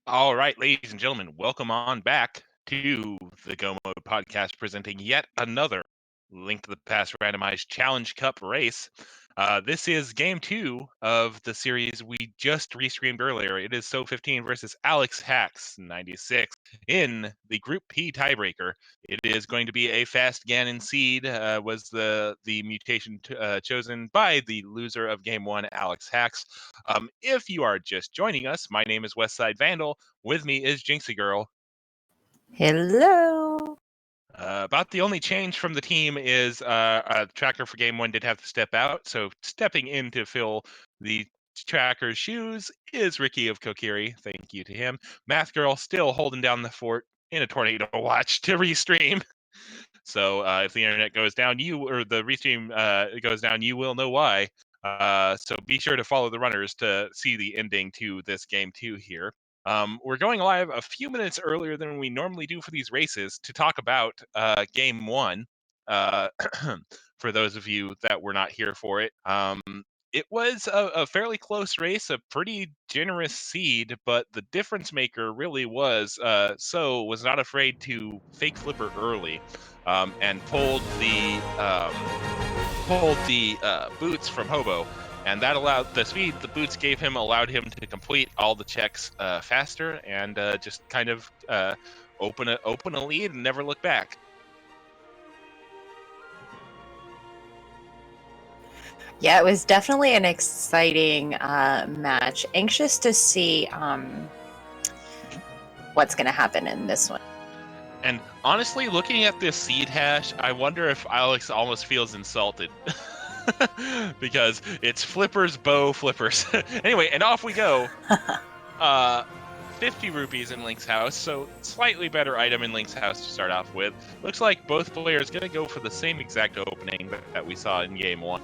All right, ladies and gentlemen, welcome on back to the Go Mode podcast, presenting yet another Link to the Past randomized Challenge Cup race. This is game two of the series we just restreamed earlier. It is Tso15 versus Alexhax96 in the Group P tiebreaker. It is going to be a fast Ganon seed, was the mutation chosen by the loser of game one, Alexhax. If you are just joining us, my name is Westside Vandal. With me is Jinxie Girl. Hello. About the only change from the team is Tracker for game one did have to step out, so stepping in to fill the Tracker's shoes is Ricky of Kokiri. Thank you to him. Math Girl still holding down the fort in a tornado watch to restream. So if the internet goes down, the restream goes down, you will know why. So be sure to follow the runners to see the ending to this game two here. We're going live a few minutes earlier than we normally do for these races to talk about game one. For those of you that were not here for it, it was a fairly close race, a pretty generous seed, but the difference maker really was was not afraid to fake flipper early, and pulled the boots from Hobo, and that allowed the speed the boots gave him allowed him to complete all the checks faster and just kind of open a lead and never look back. Yeah, it was definitely an exciting match. Anxious to see what's going to happen in this one. And honestly, looking at this seed hash, I wonder if Alex almost feels insulted. Because it's flippers, bow, flippers. Anyway, and off we go. 50 rupees in Link's house, so slightly better item in Link's house to start off with. Looks like both players going to go for the same exact opening that we saw in game one.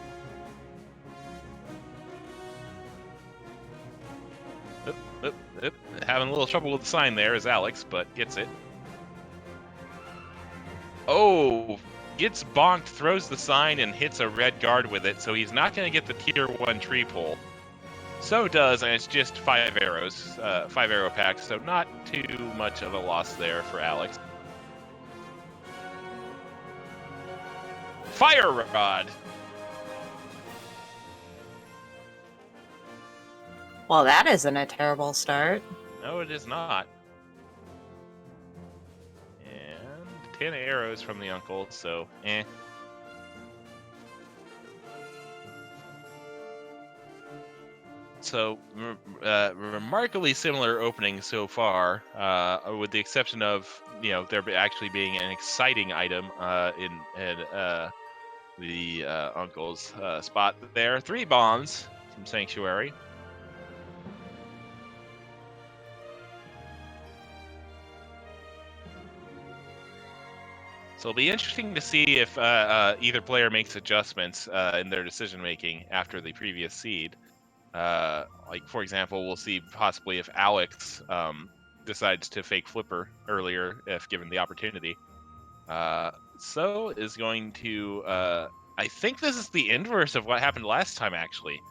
Having a little trouble with the sign there is Alex, but gets it. Oh, gets bonked, throws the sign, and hits a red guard with it, so he's not going to get the tier 1 tree pull. So does, and it's just 5 arrows, 5 arrow packs, so not too much of a loss there for Alex. Fire Rod! Well, that isn't a terrible start. No, it is not. And 10 arrows from the uncle, so eh. So, remarkably similar openings so far, with the exception of, there actually being an exciting item in the uncle's spot there. 3 bombs from Sanctuary. So it'll be interesting to see if either player makes adjustments in their decision-making after the previous seed. Like, for example, we'll see possibly if Alex decides to fake flipper earlier if given the opportunity. So is going to... I think this is the inverse of what happened last time, actually.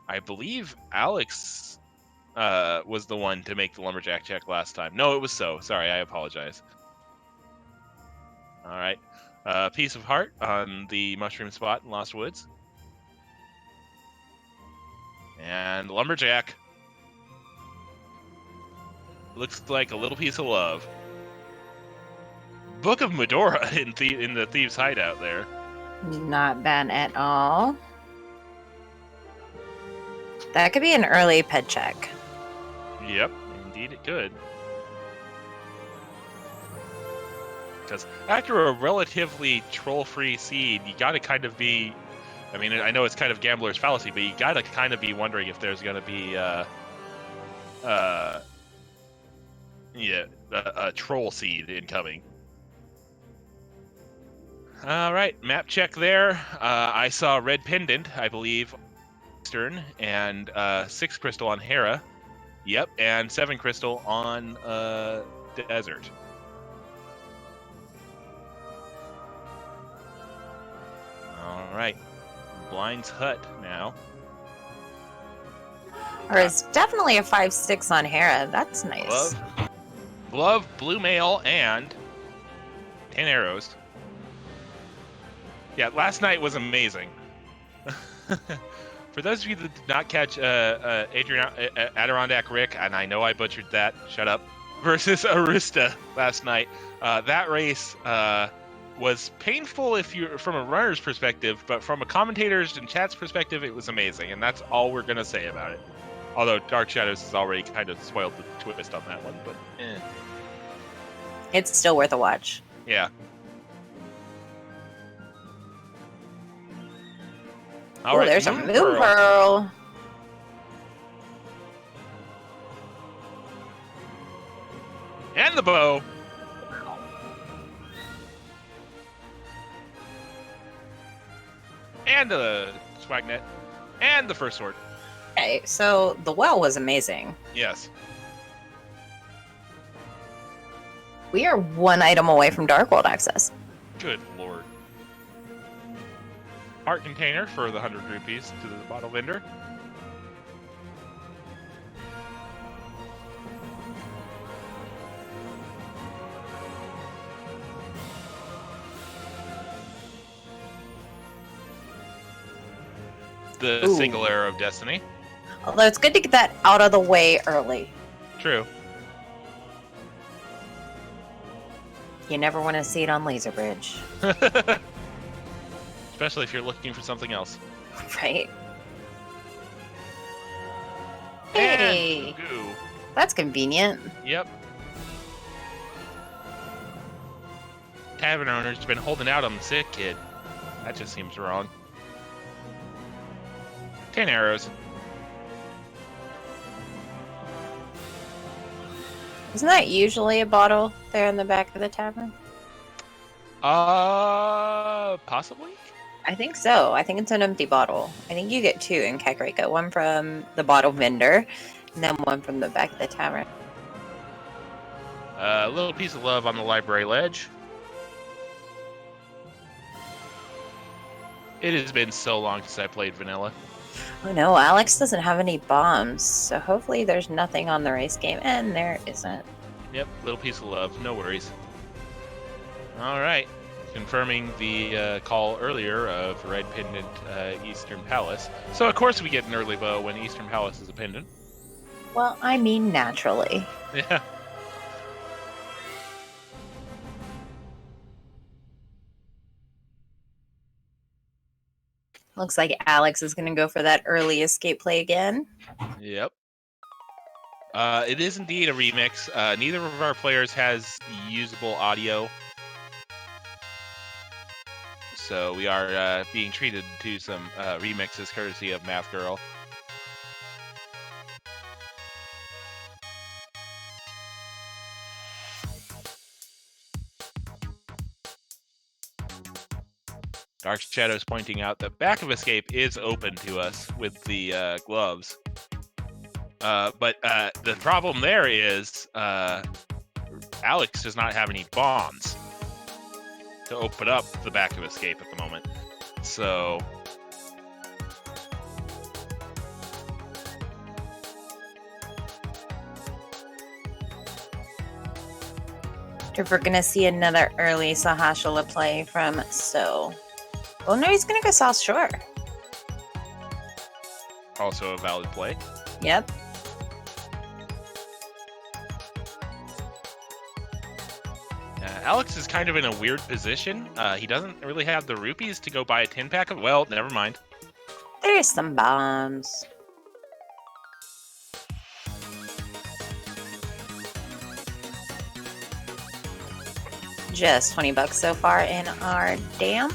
I believe Alex was the one to make the lumberjack check last time. No, it was so. Sorry, I apologize. All right. Piece of Heart on the mushroom spot in Lost Woods. And lumberjack. Looks like a little piece of love. Book of Medora in the Thieves' Hideout there. Not bad at all. That could be an early pet check. Yep, indeed it could. Because after a relatively troll-free seed, you gotta kind of be... I mean, I know it's kind of gambler's fallacy, but you gotta kind of be wondering if there's gonna be a troll seed incoming. All right, map check there. I saw red pendant, I believe, Eastern, and 6 crystal on Hera. Yep, and 7 crystal on Desert. All right, Blind's Hut now. Or it's definitely a 5-6 on Hera. That's nice. Glove, blue mail, and 10 arrows. Yeah, last night was amazing. For those of you that did not catch Adirondack Rick, and I know I butchered that, shut up, versus Arista last night, that race was painful if you're from a runner's perspective, but from a commentator's and chat's perspective, it was amazing, and that's all we're going to say about it. Although Dark Shadows has already kind of spoiled the twist on that one, but It's still worth a watch. Yeah. All right, there's a Moon Pearl. And the bow. And the swagnet. And the first sword. Okay, so the well was amazing. Yes. We are one item away from Dark World access. Good lord. Art container for the 100 rupees to the bottle vendor. The single arrow of destiny. Although it's good to get that out of the way early. True. You never want to see it on Laser Bridge. Especially if you're looking for something else. Right. Hey! Goo. That's convenient. Yep. Tavern owner's been holding out on the sick kid. That just seems wrong. 10 arrows. Isn't that usually a bottle there in the back of the tavern? Possibly? I think so. I think it's an empty bottle. I think you get two in Kakariko. One from the bottle vendor, and then one from the back of the tavern. A little piece of love on the library ledge. It has been so long since I played vanilla. Oh no, Alex doesn't have any bombs, so hopefully there's nothing on the race game, and there isn't. Yep, little piece of love, no worries. Alright, confirming the call earlier of Red Pendant Eastern Palace. So of course we get an early bow when Eastern Palace is a pendant. Well, I mean naturally. Yeah. Looks like Alex is going to go for that early escape play again. Yep. It is indeed a remix. Neither of our players has usable audio. So we are being treated to some remixes courtesy of Math Girl. Dark Shadows pointing out that back of escape is open to us with the gloves. But the problem there is Alex does not have any bombs to open up the back of escape at the moment. So If we're going to see another early Sahashala play from So. Oh no, he's going to go South Shore. also a valid play. Yep. Alex is kind of in a weird position. He doesn't really have the rupees to go buy a 10-pack of... Well, never mind. There's some bombs. Just $20 so far in our dam.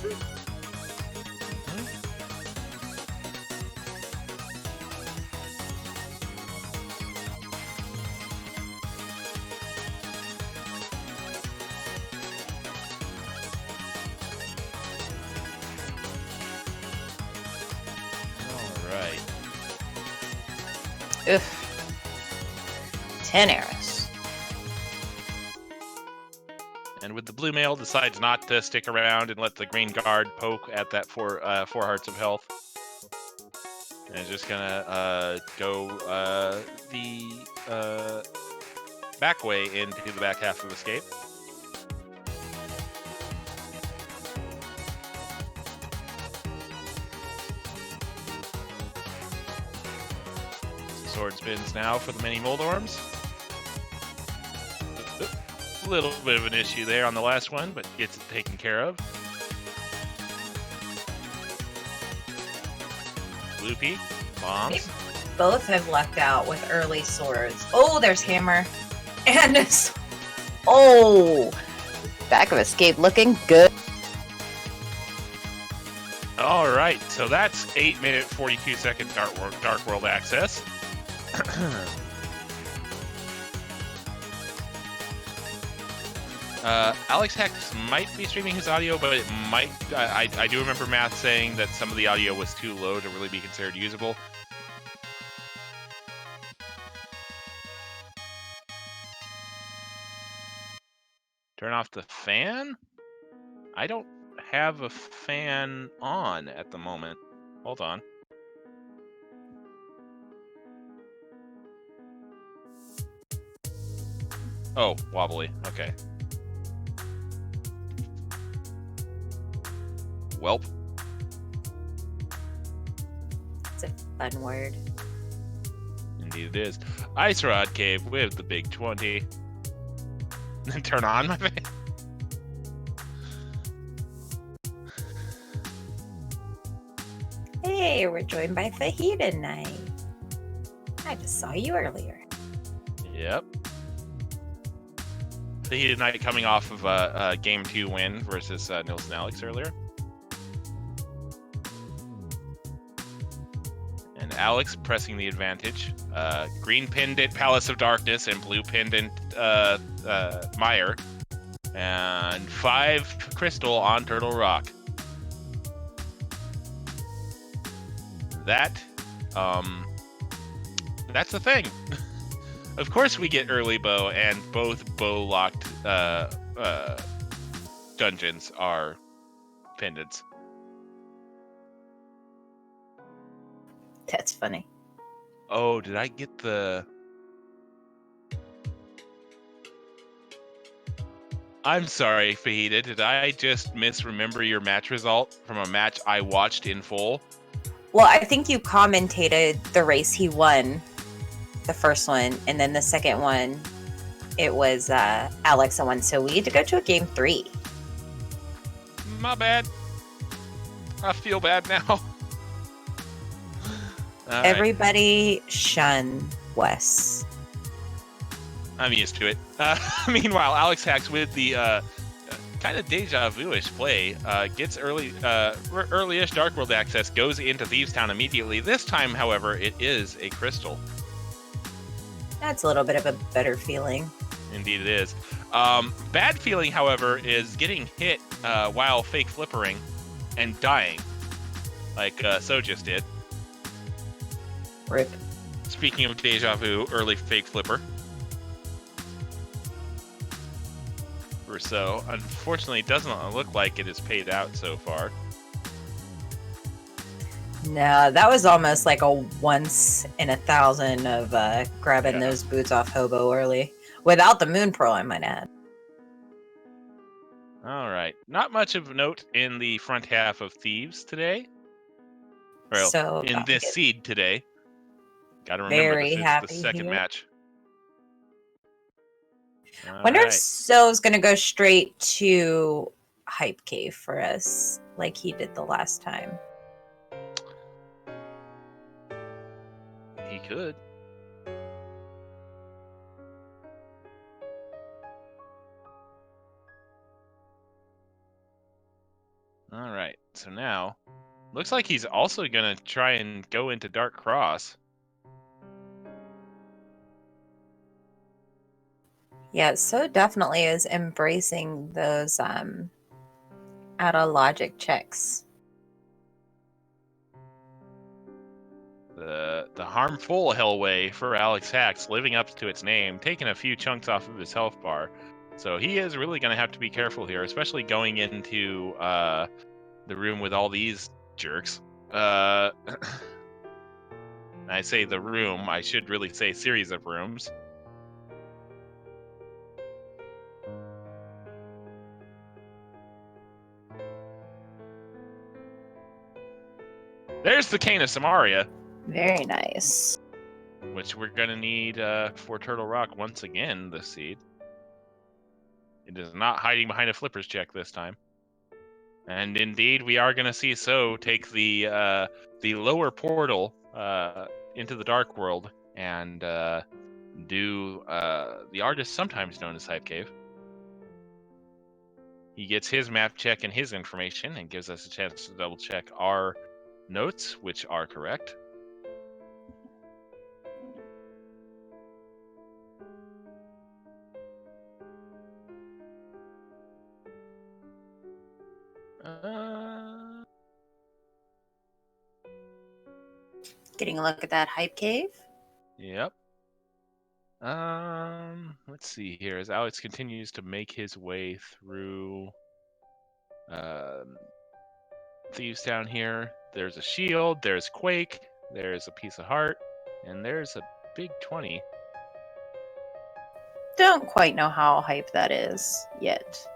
Oof. 10 arrows. And with the blue male, decides not to stick around and let the green guard poke at that four hearts of health. And just gonna go the back way into the back half of Escape. Sword spins now for the mini Moldorms. A little bit of an issue there on the last one, but gets it taken care of. Loopy, bombs. Both have lucked out with early swords. Oh, there's Hammer. And oh, back of Escape looking good. All right, so that's 8 minute 42 second Dark World access. Alexhax might be streaming his audio, but it might. I do remember Math saying that some of the audio was too low to really be considered usable. Turn off the fan? I don't have a fan on at the moment. Hold on. Oh, wobbly. Okay. Welp. It's a fun word. Indeed it is. Ice Rod Cave with the big 20. Then turn on my fan. Hey, we're joined by Fajita tonight. I just saw you earlier. Yep. The Heated Knight coming off of a Game 2 win versus Nils and Alex earlier. And Alex pressing the advantage. Green pinned at Palace of Darkness and blue pinned at Mire. And 5 Crystal on Turtle Rock. That's the thing. Of course we get early bow, and both bow-locked dungeons are pendants. That's funny. Oh, did I get the... I'm sorry, Fajita. Did I just misremember your match result from a match I watched in full? Well, I think you commentated the race he won, the first one, and then the second one, it was Alex that won. So we had to go to a game 3. My bad. I feel bad now. Everybody shun Wes. I'm used to it. Meanwhile, Alexhax with the kind of deja vu-ish play gets early-ish Dark World access, goes into Thieves Town immediately. This time, however, it is a crystal. That's a little bit of a better feeling. Indeed it is. Bad feeling, however, is getting hit while fake flippering and dying, like So just did. Rip. Speaking of deja vu, early fake flipper. Or so. Unfortunately, it doesn't look like it is paid out so far. No, that was almost like a once in 1,000 of grabbing those boots off Hobo early. Without the Moon Pearl, I might add. All right. Not much of note in the front half of Thieves today. Well, so in this seed today. Gotta remember this is the second match. Wonder if So's gonna go straight to Hype Cave for us, like he did the last time. He could. All right. So now, looks like he's also gonna try and go into Dark Cross. Yeah, So definitely is embracing those out of logic checks. The harmful Hellway for Alexhax, living up to its name, taking a few chunks off of his health bar. So he is really going to have to be careful here, especially going into the room with all these jerks. I say the room, I should really say series of rooms. There's the Cane of Samaria. Very nice. Which we're going to need for Turtle Rock once again this seed. It is not hiding behind a flippers check this time. And indeed, we are going to see So take the lower portal into the Dark World and do the artist sometimes known as Hype Cave. He gets his map check and his information and gives us a chance to double check our notes, which are correct. Getting a look at that Hype Cave. Yep. Let's see here. As Alex continues to make his way through Thieves down here, there's a shield, there's Quake, there's a piece of heart, and there's a big 20. Don't quite know how hype that is yet.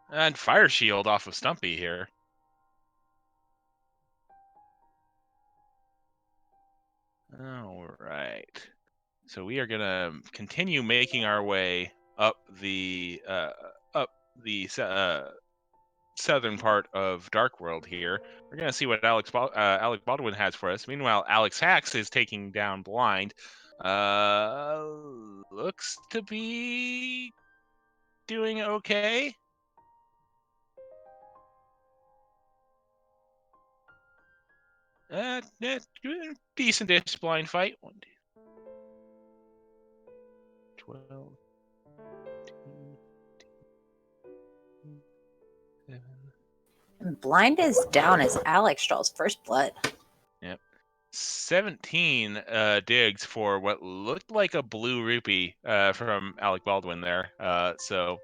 And Fire Shield off of Stumpy here. Alright. So we are going to continue making our way up the southern part of Dark World here. We're going to see what Alec Baldwin has for us. Meanwhile, Alex Hax is taking down Blind. Looks to be doing okay. Decent-ish blind fight. 1, 2, 12, 7. And Blind is down as Alex draws first blood. Yep. 17 digs for what looked like a blue rupee from Alec Baldwin there. So,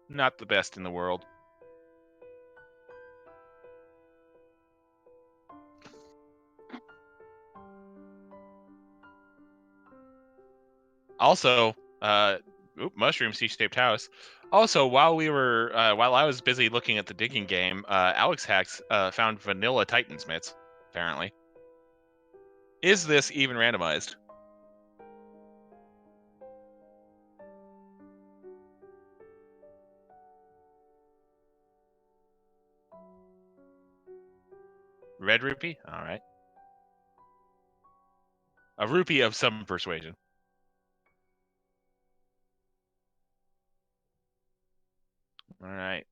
not the best in the world. Also, mushroom C-shaped house. Also, while I was busy looking at the digging game, Alex Hax found vanilla Titan Smiths, apparently. Is this even randomized? Red rupee? All right. A rupee of some persuasion. All right.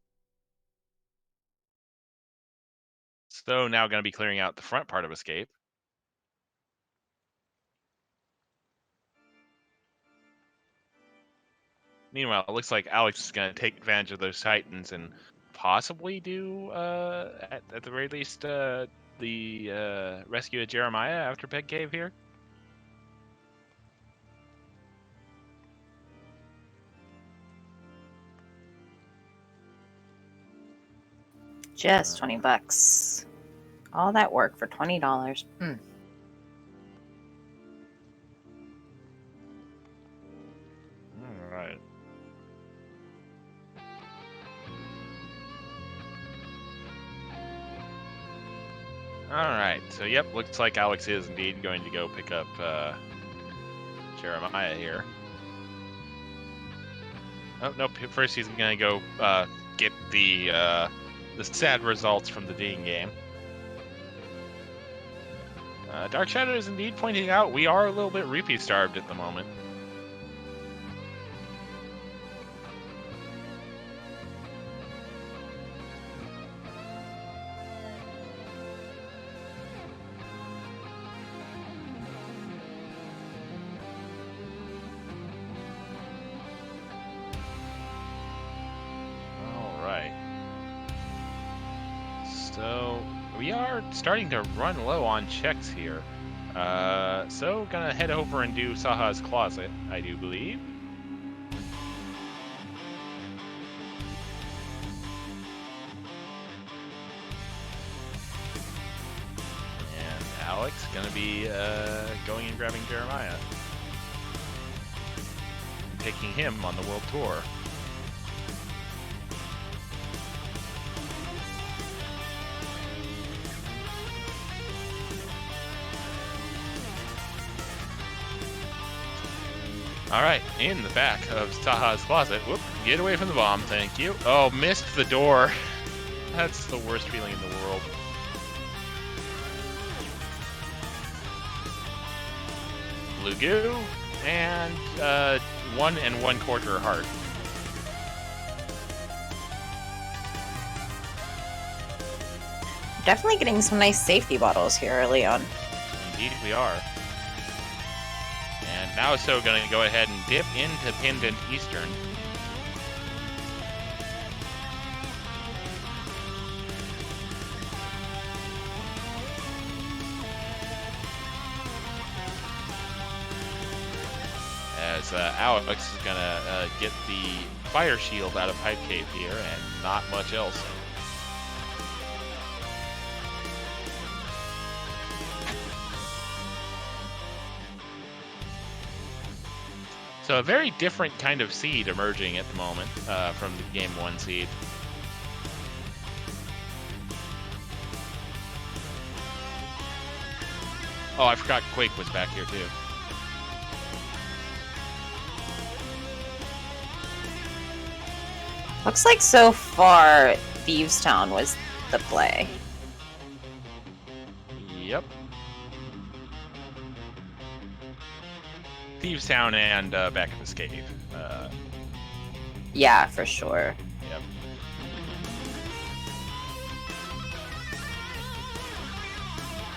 So now going to be clearing out the front part of Escape. Meanwhile, it looks like Alex is going to take advantage of those Titans and possibly do, at the very least, the rescue of Jeremiah after Peg Cave here. Just $20. All that work for $20. All right. All right. So, yep, looks like Alex is indeed going to go pick up Jeremiah here. Oh, nope. First, he's going to go get the sad results from the digging game. Dark Shadow is indeed pointing out we are a little bit rupee starved at the moment. So we are starting to run low on checks here. So gonna head over and do Saha's Closet, I do believe. And Alex gonna be going and grabbing Jeremiah. And taking him on the world tour. All right, in the back of Saha's Closet. Whoop, get away from the bomb, thank you. Oh, missed the door. That's the worst feeling in the world. Blue goo, and 1 1/4 heart. Definitely getting some nice safety bottles here early on. Indeed we are. And now So going to go ahead and dip into Pendant Eastern. As Alex is going to get the Fire Shield out of Pipe Cave here, and not much else. So a very different kind of seed emerging at the moment from the Game 1 seed. Oh, I forgot Quake was back here too. Looks like so far Thievestown was the play. Yep. Thievestown and Back of the Cave. Yeah, for sure. Yep.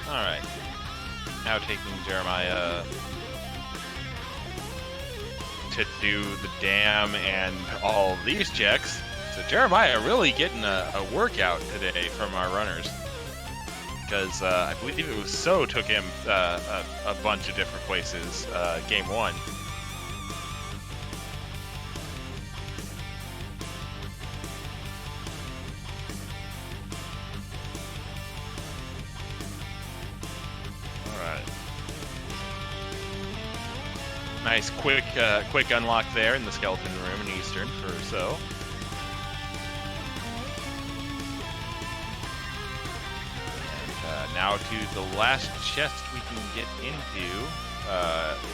Alright. Now taking Jeremiah to do the dam and all these checks. So Jeremiah really getting a workout today from our runners. Because I believe it was So took him a bunch of different places Game 1. Alright. Nice quick unlock there in the skeleton room in Eastern for So. Now to the last chest we can get into,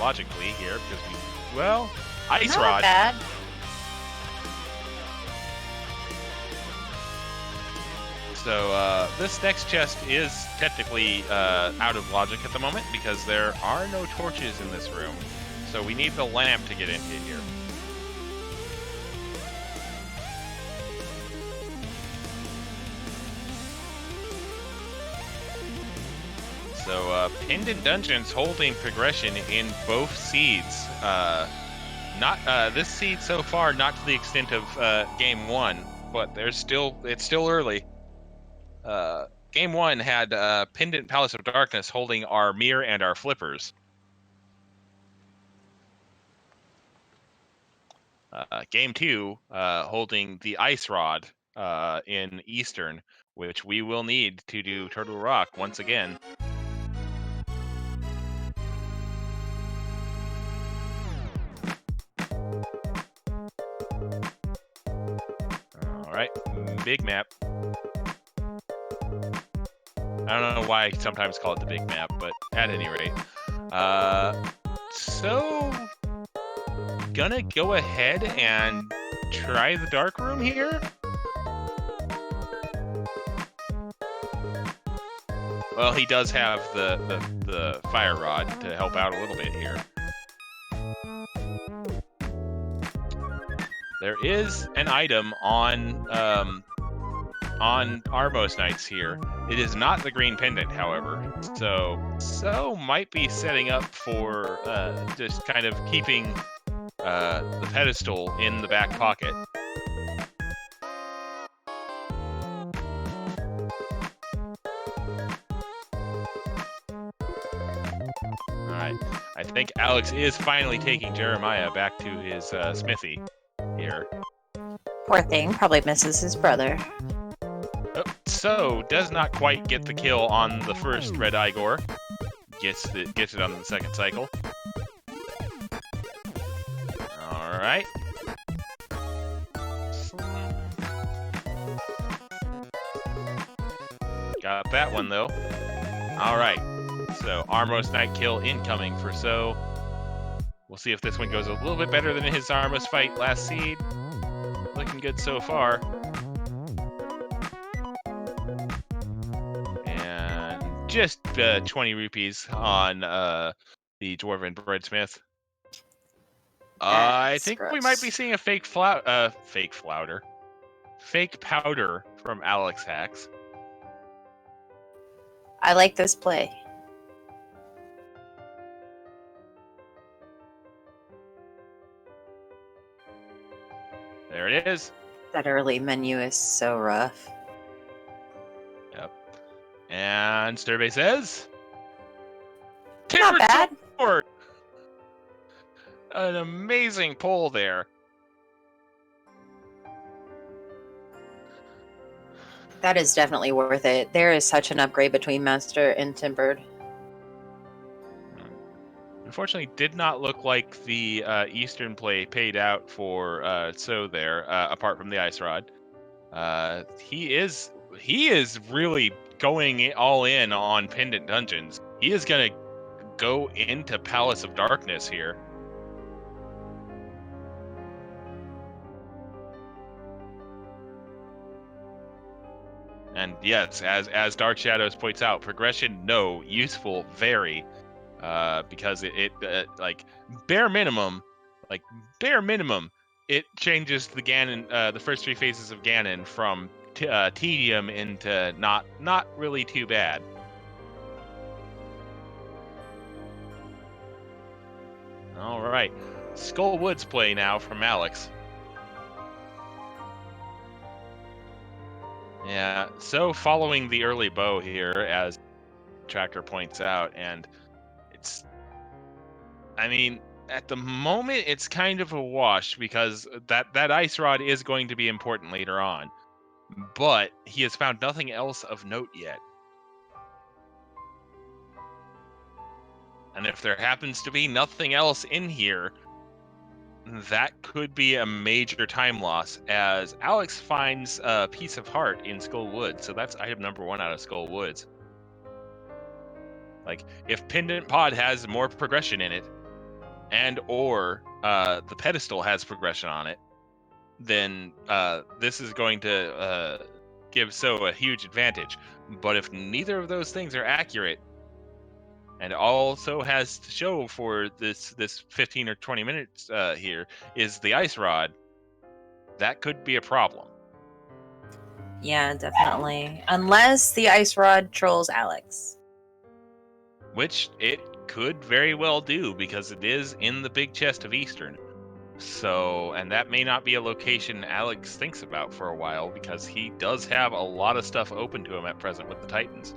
logically here, because we, well, Ice Not Rod. bad. So this next chest is technically out of logic at the moment, because there are no torches in this room. So we need the lamp to get into here. So Pendant Dungeons holding progression in both seeds. Not this seed so far, not to the extent of Game 1, but it's still early. Game 1 had Pendant Palace of Darkness holding our mirror and our flippers. Game 2 holding the Ice Rod in Eastern, which we will need to do Turtle Rock once again. Alright, big map. I don't know why I sometimes call it the big map, but at any rate. So gonna go ahead and try the dark room here. Well, he does have the fire rod to help out a little bit here. There is an item on Armos Knights here. It is not the green pendant, however. So might be setting up for just kind of keeping the pedestal in the back pocket. think Alex is finally taking Jeremiah back to his smithy here. Poor thing, probably misses his brother. So does not quite get the kill on the first Red Igor. Gets it on the second cycle. All right. Got that one though. All right. So Armos Knight kill incoming for So. We'll see if this one goes a little bit better than his Armos fight last seed. Looking good so far. And just 20 rupees on the Dwarven Breadsmith. I think we might be seeing a fake powder from Alexhax. I like this play. There it is. That early menu is so rough. Yep. And survey says, not bad. Sword. An amazing pull there. That is definitely worth it. There is such an upgrade between Master and Timbered. Unfortunately, did not look like the Eastern play paid out for So there, apart from the Ice Rod. He is really going all in on Pendant Dungeons. He is going to go into Palace of Darkness here. And yes, as Dark Shadows points out, progression, no. Useful, very. Because it like bare minimum, it changes the Ganon, the first three phases of Ganon from tedium into not really too bad. All right, Skull Woods play now from Alex. Yeah, so following the early bow here, as Tracker points out, and I mean, at the moment, it's kind of a wash because that Ice Rod is going to be important later on. But he has found nothing else of note yet. And if there happens to be nothing else in here, that could be a major time loss, as Alex finds a Piece of Heart in Skull Woods. So that's item number 1 out of Skull Woods. Like, if Pendant Pod has more progression in it, and or the pedestal has progression on it, then this is going to give So a huge advantage. But if neither of those things are accurate, and also has to show for this 15 or 20 minutes here is the Ice Rod, that could be a problem. Yeah, definitely. Unless the Ice Rod trolls Alex. Which it could very well do, because it is in the big chest of Eastern. So, and that may not be a location Alex thinks about for a while, because he does have a lot of stuff open to him at present with the Titans.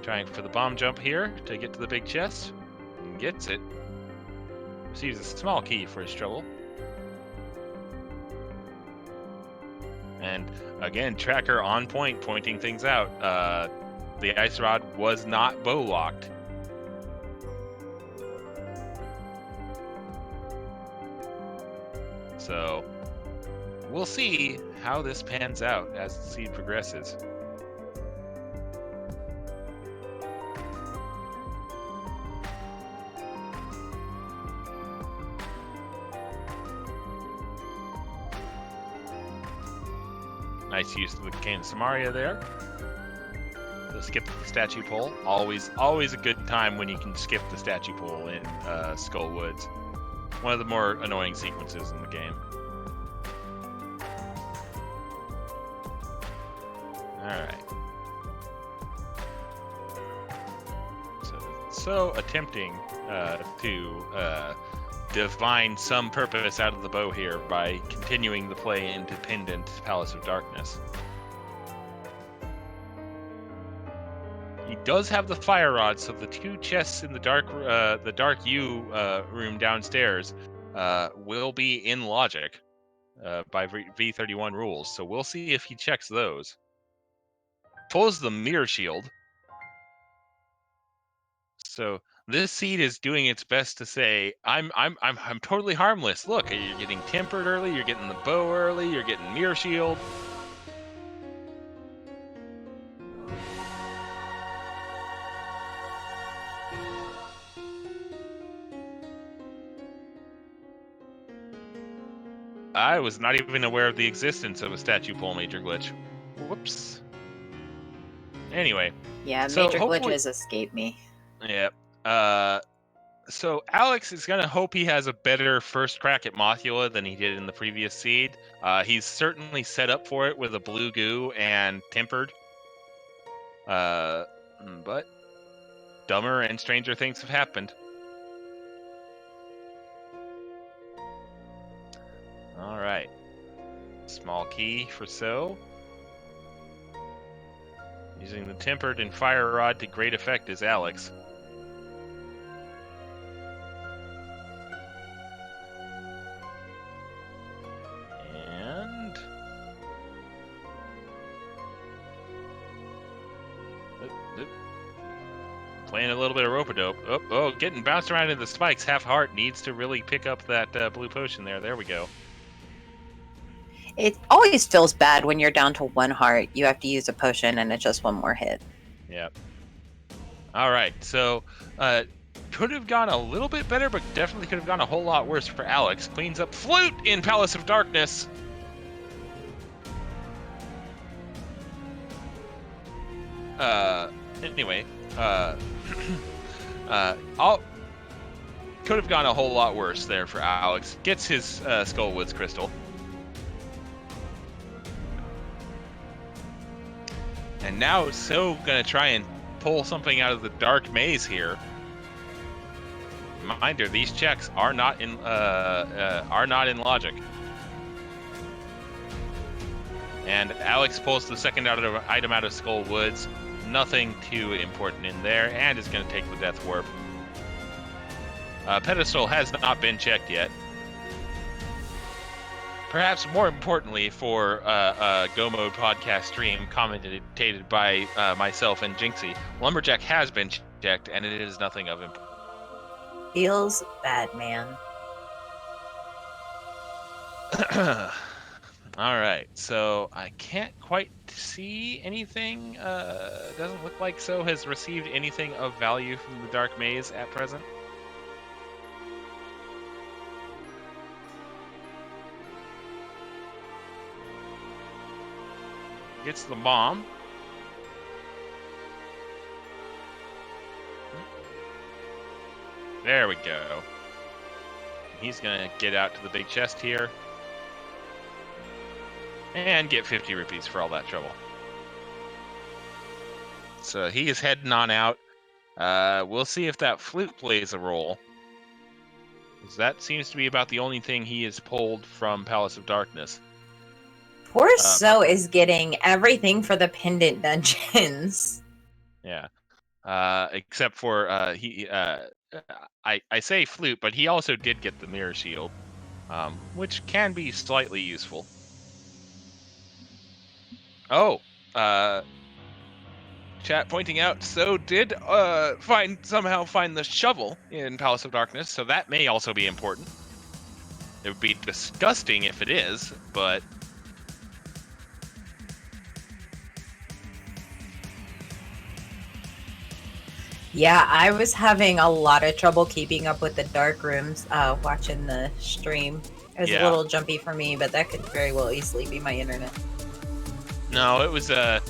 Trying for the bomb jump here to get to the big chest. And gets it. Receives a small key for his trouble. And again, Tracker on point, pointing things out. The Ice Rod was not bow locked. So we'll see how this pans out as the seed progresses. Nice use of the Cane of Samaria there. So skip the statue pull. Always a good time when you can skip the statue pull in Skull Woods. One of the more annoying sequences in the game. Alright. So attempting to divine some purpose out of the bow here by continuing the play into Pendant Palace of Darkness. He does have the fire rod, so the 2 chests in the dark U room downstairs will be in logic by V31 rules. So we'll see if he checks those. Pulls the mirror shield. So this seed is doing its best to say, I'm totally harmless. Look, you're getting tempered early, you're getting the bow early, you're getting mirror shield. I was not even aware of the existence of a statue pull major glitch. Whoops. Anyway. Yeah, so major glitches escape me. Yeah. So Alex is going to hope he has a better first crack at Mothula than he did in the previous seed. He's certainly set up for it with a blue goo and tempered. But dumber and stranger things have happened. All right. Small key for So. Using the tempered and fire rod to great effect is Alex. And playing a little bit of rope-a-dope. Oh, getting bounced around in the spikes. Half heart needs to really pick up that blue potion there. There we go. It always feels bad when you're down to 1 heart. You have to use a potion and it's just 1 more hit. Yep. All right, so could have gone a little bit better, but definitely could have gone a whole lot worse for Alex. Cleans up Flute in Palace of Darkness. Anyway, could have gone a whole lot worse there for Alex. Gets his Skullwoods crystal. And now So gonna try and pull something out of the dark maze here. Reminder: these checks are not in logic. And Alex pulls the second item out of Skullwoods. Nothing too important in there, and is going to take the Death Warp. Pedestal has not been checked yet. Perhaps more importantly for Go Mode podcast stream, commented by myself and Jinxie, Lumberjack has been checked, and it is nothing of importance. Feels bad, man. All right, so I can't quite see anything. Doesn't look like So has received anything of value from the Dark Maze at present. Gets the bomb. There we go. He's gonna get out to the big chest here. And get 50 rupees for all that trouble. So he is heading on out. We'll see if that flute plays a role. Because that seems to be about the only thing he has pulled from Palace of Darkness. Poor So is getting everything for the pendant dungeons. Yeah. Except for I say flute, but he also did get the mirror shield, which can be slightly useful. Oh, chat pointing out, So did somehow find the shovel in Palace of Darkness, so that may also be important. It would be disgusting if it is, but yeah, I was having a lot of trouble keeping up with the dark rooms watching the stream. It was a little jumpy for me, but that could very well easily be my internet. No, it was, I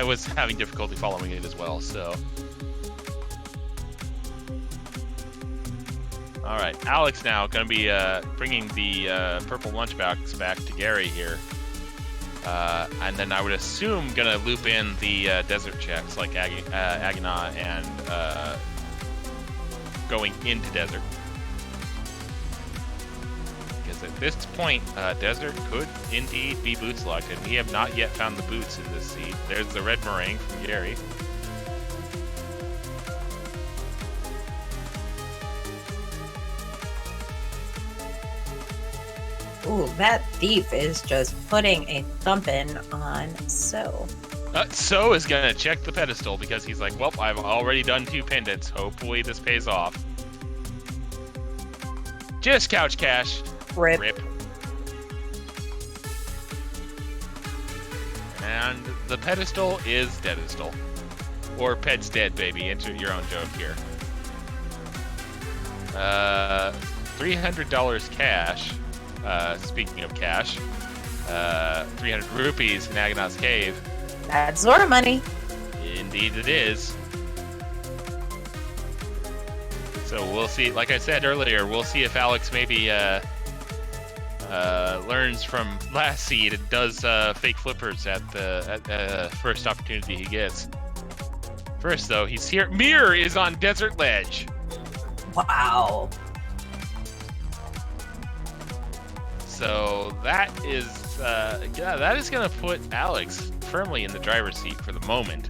was having difficulty following it as well, so. All right, Alex now going to be bringing the purple lunchbox back to Gary here. And then I would assume going to loop in the desert checks like Agina and going into desert. Because at this point, desert could indeed be boots locked, and we have not yet found the boots in this seed. There's the red meringue from Gary. Ooh, that thief is just putting a thumping on So. So is gonna check the pedestal because he's like, well, I've already done 2 pendants. Hopefully this pays off. Just couch cash. Rip. And the pedestal is deadestal. Or ped's dead, baby. Enter your own joke here. $300 cash. Speaking of cash. 300 rupees in Agonot's Cave. That's sort of money. Indeed it is. So we'll see, like I said earlier, we'll see if Alex maybe learns from last seed and does fake flippers at the first opportunity he gets. First though, he's here. Mirror is on Desert Ledge. Wow. So that is gonna put Alex firmly in the driver's seat for the moment.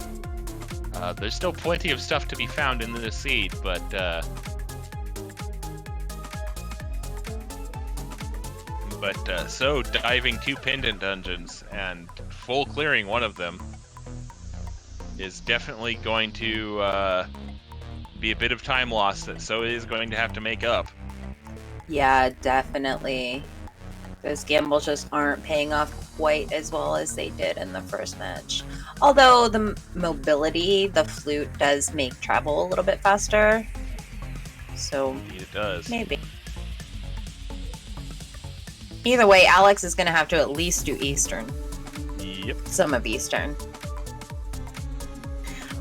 There's still plenty of stuff to be found in this seed, but so diving 2 pendant dungeons and full clearing one of them is definitely going to be a bit of time loss that So is going to have to make up. Yeah, definitely. Those gambles just aren't paying off quite as well as they did in the first match. Although the mobility, the flute does make travel a little bit faster. So Indeed it does. maybe. Either way, Alex is going to have to at least do Eastern. Yep. Some of Eastern.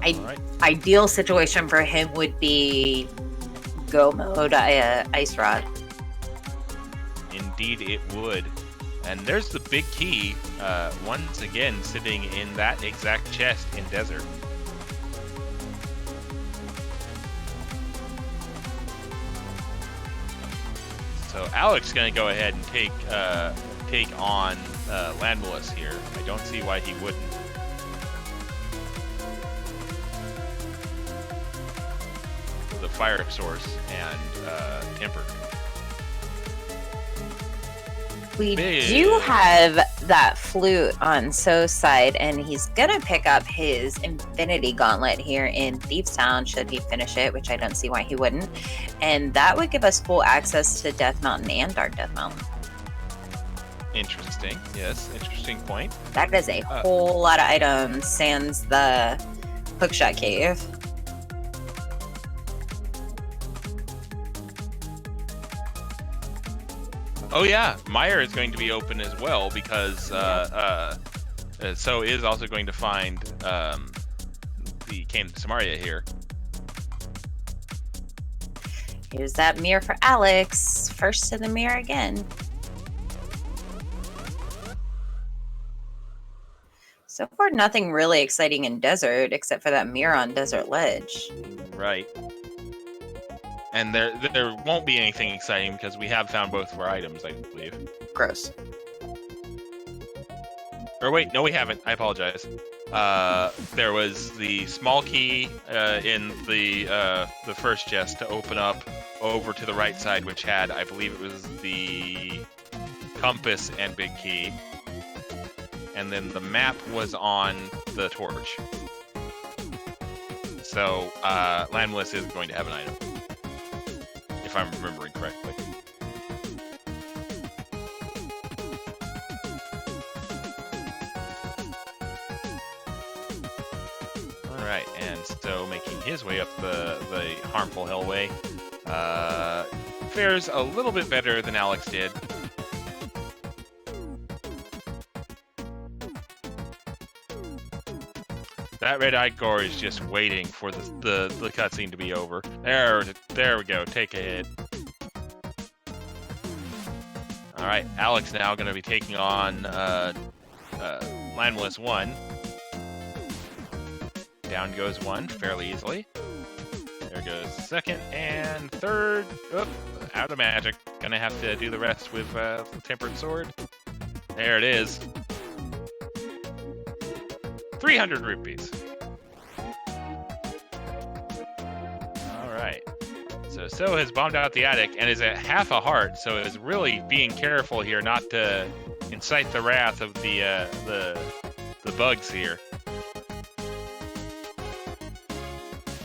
Alright. Ideal situation for him would be go mode Ice Rod. Indeed it would. And there's the big key, once again sitting in that exact chest in Desert. So Alex is going to go ahead and take on Landless here. I don't see why he wouldn't. The Fire Source and Temper. We do have that flute on So's side, and he's gonna pick up his Infinity Gauntlet here in Thieves Town should he finish it, which I don't see why he wouldn't. And that would give us full access to Death Mountain and Dark Death Mountain. Interesting. Yes, interesting point. That is a whole lot of items, sans the Hookshot Cave. Oh yeah, Meyer is going to be open as well because So is also going to find the Cane of Samaria here. Here's that mirror for Alex. First to the mirror again. So far, nothing really exciting in Desert except for that mirror on Desert Ledge. Right. And there won't be anything exciting because we have found both of our items, I believe. Gross. Or wait, no, we haven't. I apologize. There was the small key in the first chest to open up over to the right side, which had, I believe it was the compass and big key. And then the map was on the torch. So Landless is going to have an item, if I'm remembering correctly. Alright, and so making his way up the harmful hellway. Fares a little bit better than Alex did. That red-eyed gore is just waiting for the cutscene to be over. There we go. Take a hit. All right, Alex now going to be taking on Landless 1. Down goes 1 fairly easily. There goes second and third. Oh, out of magic. Gonna have to do the rest with the Tempered Sword. There it is. 300 rupees. Alright. So So So has bombed out the attic and is at half a heart, so is really being careful here not to incite the wrath of the bugs here.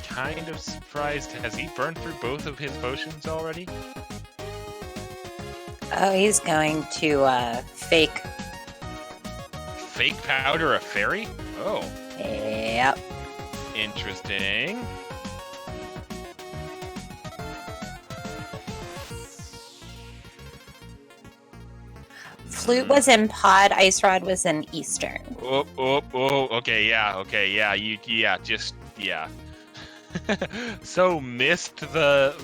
Kind of surprised. Has he burned through both of his potions already? Oh, he's going to fake. Fake powder a fairy? Oh. Yep. Interesting. Flute was in pod, Ice Rod was in Eastern. Oh, okay, yeah. So missed the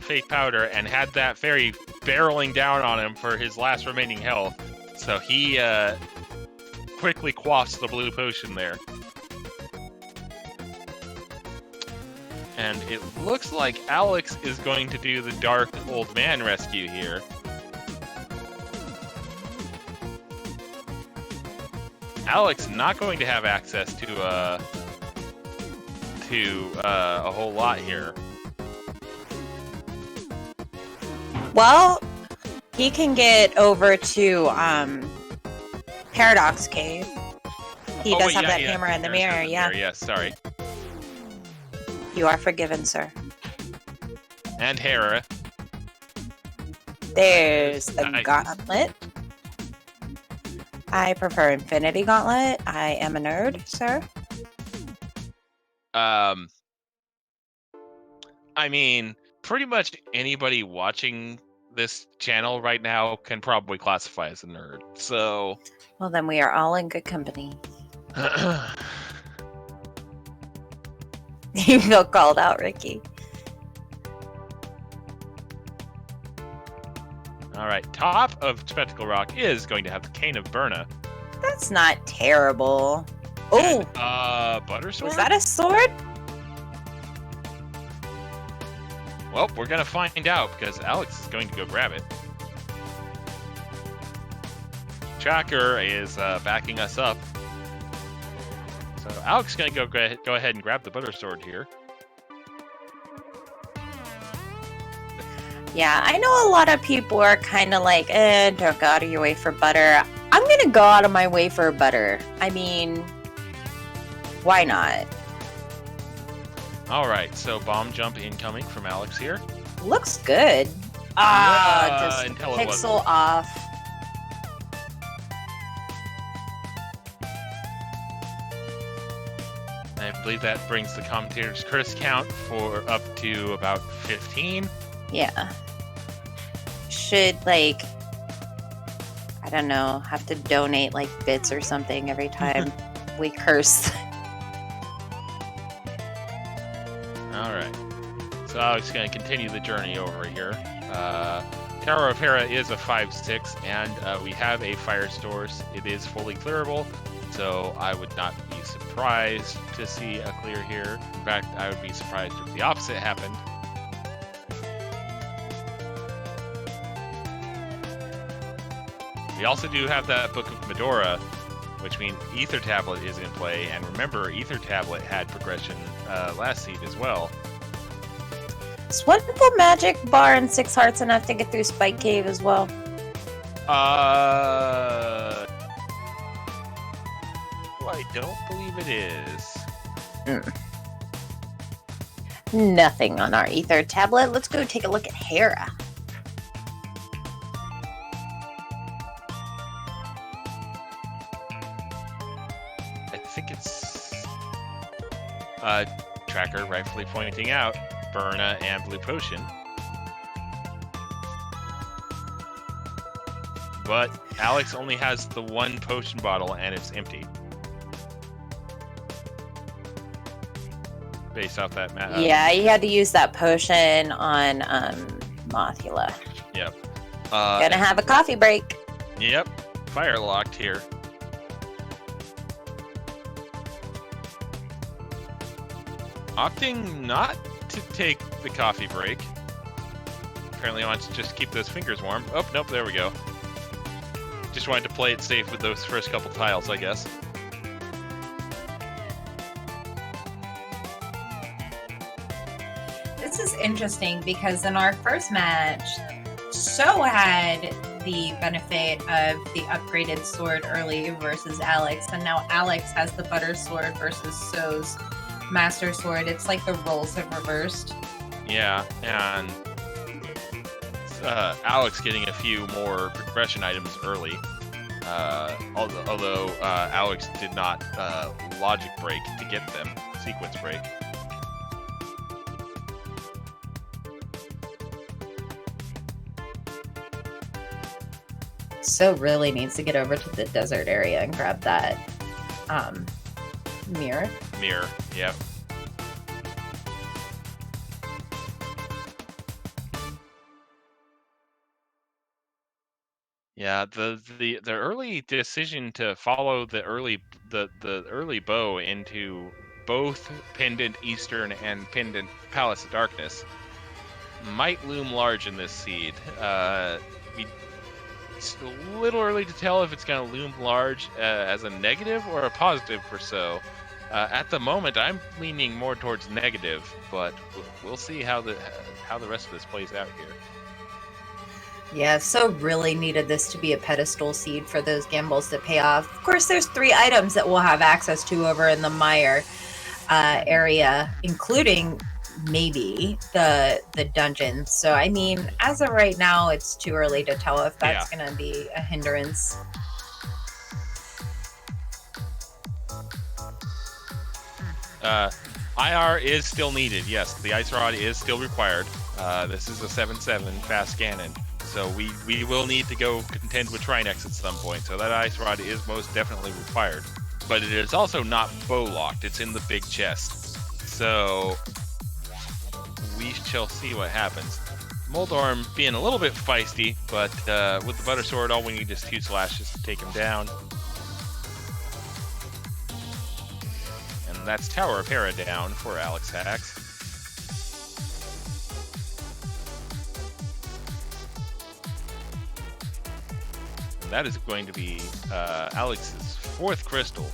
fake powder and had that fairy barreling down on him for his last remaining health. So he quickly quaffs the blue potion there. And it looks like Alex is going to do the dark old man rescue here. Alex not going to have access to a whole lot here. Well, he can get over to Paradox Cave. He does have that hammer in the mirror, yeah. Yes, sorry. You are forgiven, sir. And Hera. There's the gauntlet. I prefer Infinity Gauntlet. I am a nerd, sir. I mean, pretty much anybody watching this channel right now can probably classify as a nerd. So, well, then we are all in good company. You feel called out, Ricky. All right, top of Spectacle Rock is going to have the Cane of Berna. That's not terrible. Oh, Butter Sword? Was that a sword? Well, we're gonna find out because Alex is going to go grab it. Tracker is backing us up. So Alex is gonna go ahead and grab the Butter Sword here. Yeah, I know a lot of people are kind of like, don't go out of your way for butter. I'm going to go out of my way for butter. I mean, why not? All right, so bomb jump incoming from Alex here. Looks good. Just pixel off. I believe that brings the commentator's curse count for up to about 15. Yeah. Should, like, I don't know, have to donate, like, bits or something every time we curse. Alright. So Alex is going to continue the journey over here. Tower of Hera is a 5/6, and we have a fire source. It is fully clearable, so I would not be surprised to see a clear here. In fact, I would be surprised if the opposite happened. We also do have that Book of Medora, which means Ether Tablet is in play. And remember, Ether Tablet had progression last seed as well. Is Wonderful Magic Bar and 6 hearts enough to get through Spike Cave as well? I don't believe it is. Nothing on our Ether Tablet. Let's go take a look at Hera. I think it's Tracker rightfully pointing out Berna and Blue Potion. But Alex only has the one potion bottle and it's empty. Based off that map. Yeah, he had to use that potion on Mothula. Yep. Gonna have a coffee break. Yep. Fire locked here. Opting not to take the coffee break. Apparently wants to just keep those fingers warm. Oh, nope, there we go. Just wanted to play it safe with those first couple tiles, I guess. This is is interesting because in our first match, So had the benefit of the upgraded sword early versus Alex, and now Alex has the butter sword versus So's master sword. It's like the roles have reversed. Yeah, and Alex getting a few more progression items early. Although Alex did not logic break to get them, sequence break. So really needs to get over to the desert area and grab that mirror. Mirror, yep. Yeah, the early decision to follow the early bow into both Pendant Eastern and Pendant Palace of Darkness might loom large in this seed. It's a little early to tell if it's going to loom large as a negative or a positive for So. At the moment, I'm leaning more towards negative, but we'll see how the rest of this plays out here. Yeah, So really needed this to be a pedestal seed for those gambles to pay off. Of course, there's 3 items that we'll have access to over in the Mire area, including maybe the dungeon. So, I mean, as of right now, it's too early to tell if that's going to be a hindrance. IR is still needed. Yes, the Ice Rod is still required. This is a 7/7 fast cannon. So we will need to go contend with Trinex at some point. So that Ice Rod is most definitely required. But it is also not bow locked. It's in the big chest. So we shall see what happens. Moldorm being a little bit feisty, but with the Butter Sword, all we need is 2 slashes to take him down. And that's Tower of Hera down for Alexhax. That is going to be Alex's 4th crystal.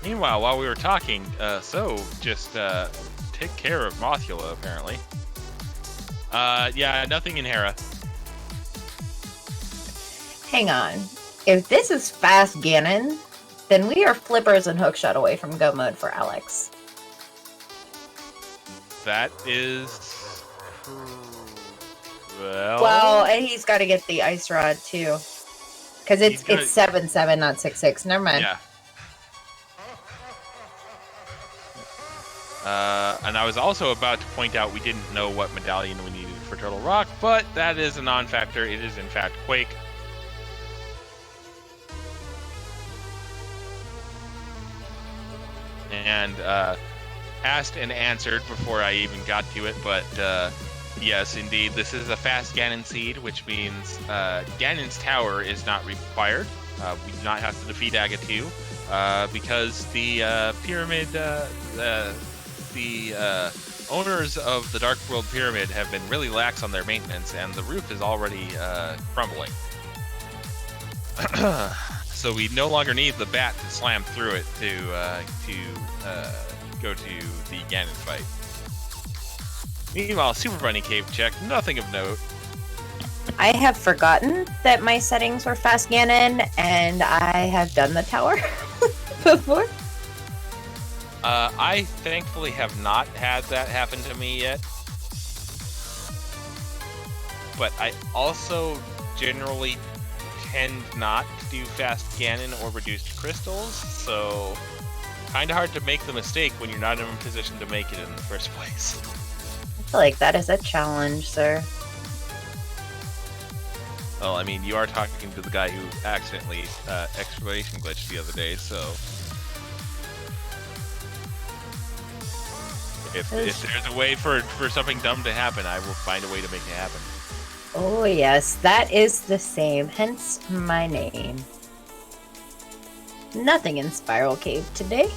Meanwhile, while we were talking, So just took care of Mothula, apparently. Yeah, nothing in Hera. Hang on. If this is fast Ganon, then we are flippers and hookshot away from go mode for Alex. That is... Well, and he's got to get the Ice Rod, too. Because it's 7/7, not 6/6. Never mind. Yeah. And I was also about to point out we didn't know what medallion we needed for Turtle Rock, but that is a non-factor. It is, in fact, Quake. And asked and answered before I even got to it, but yes, indeed, this is a fast Ganon seed, which means Ganon's Tower is not required. We do not have to defeat Agatu because the pyramid, the owners of the Dark World Pyramid have been really lax on their maintenance, and the roof is already crumbling. So we no longer need the bat to slam through it to go to the Ganon fight. Meanwhile, Super Bunny Cave check, nothing of note. I have forgotten that my settings were fast Ganon, and I have done the tower before. I thankfully have not had that happen to me yet. But I also generally tend not to do fast Ganon or reduced crystals, so kind of hard to make the mistake when you're not in a position to make it in the first place. I feel like that is a challenge, sir. Well, I mean, you are talking to the guy who accidentally exclamation glitched the other day, so if there's a way for something dumb to happen, I will find a way to make it happen. Oh yes, that is the same, hence my name. Nothing in Spiral Cave today.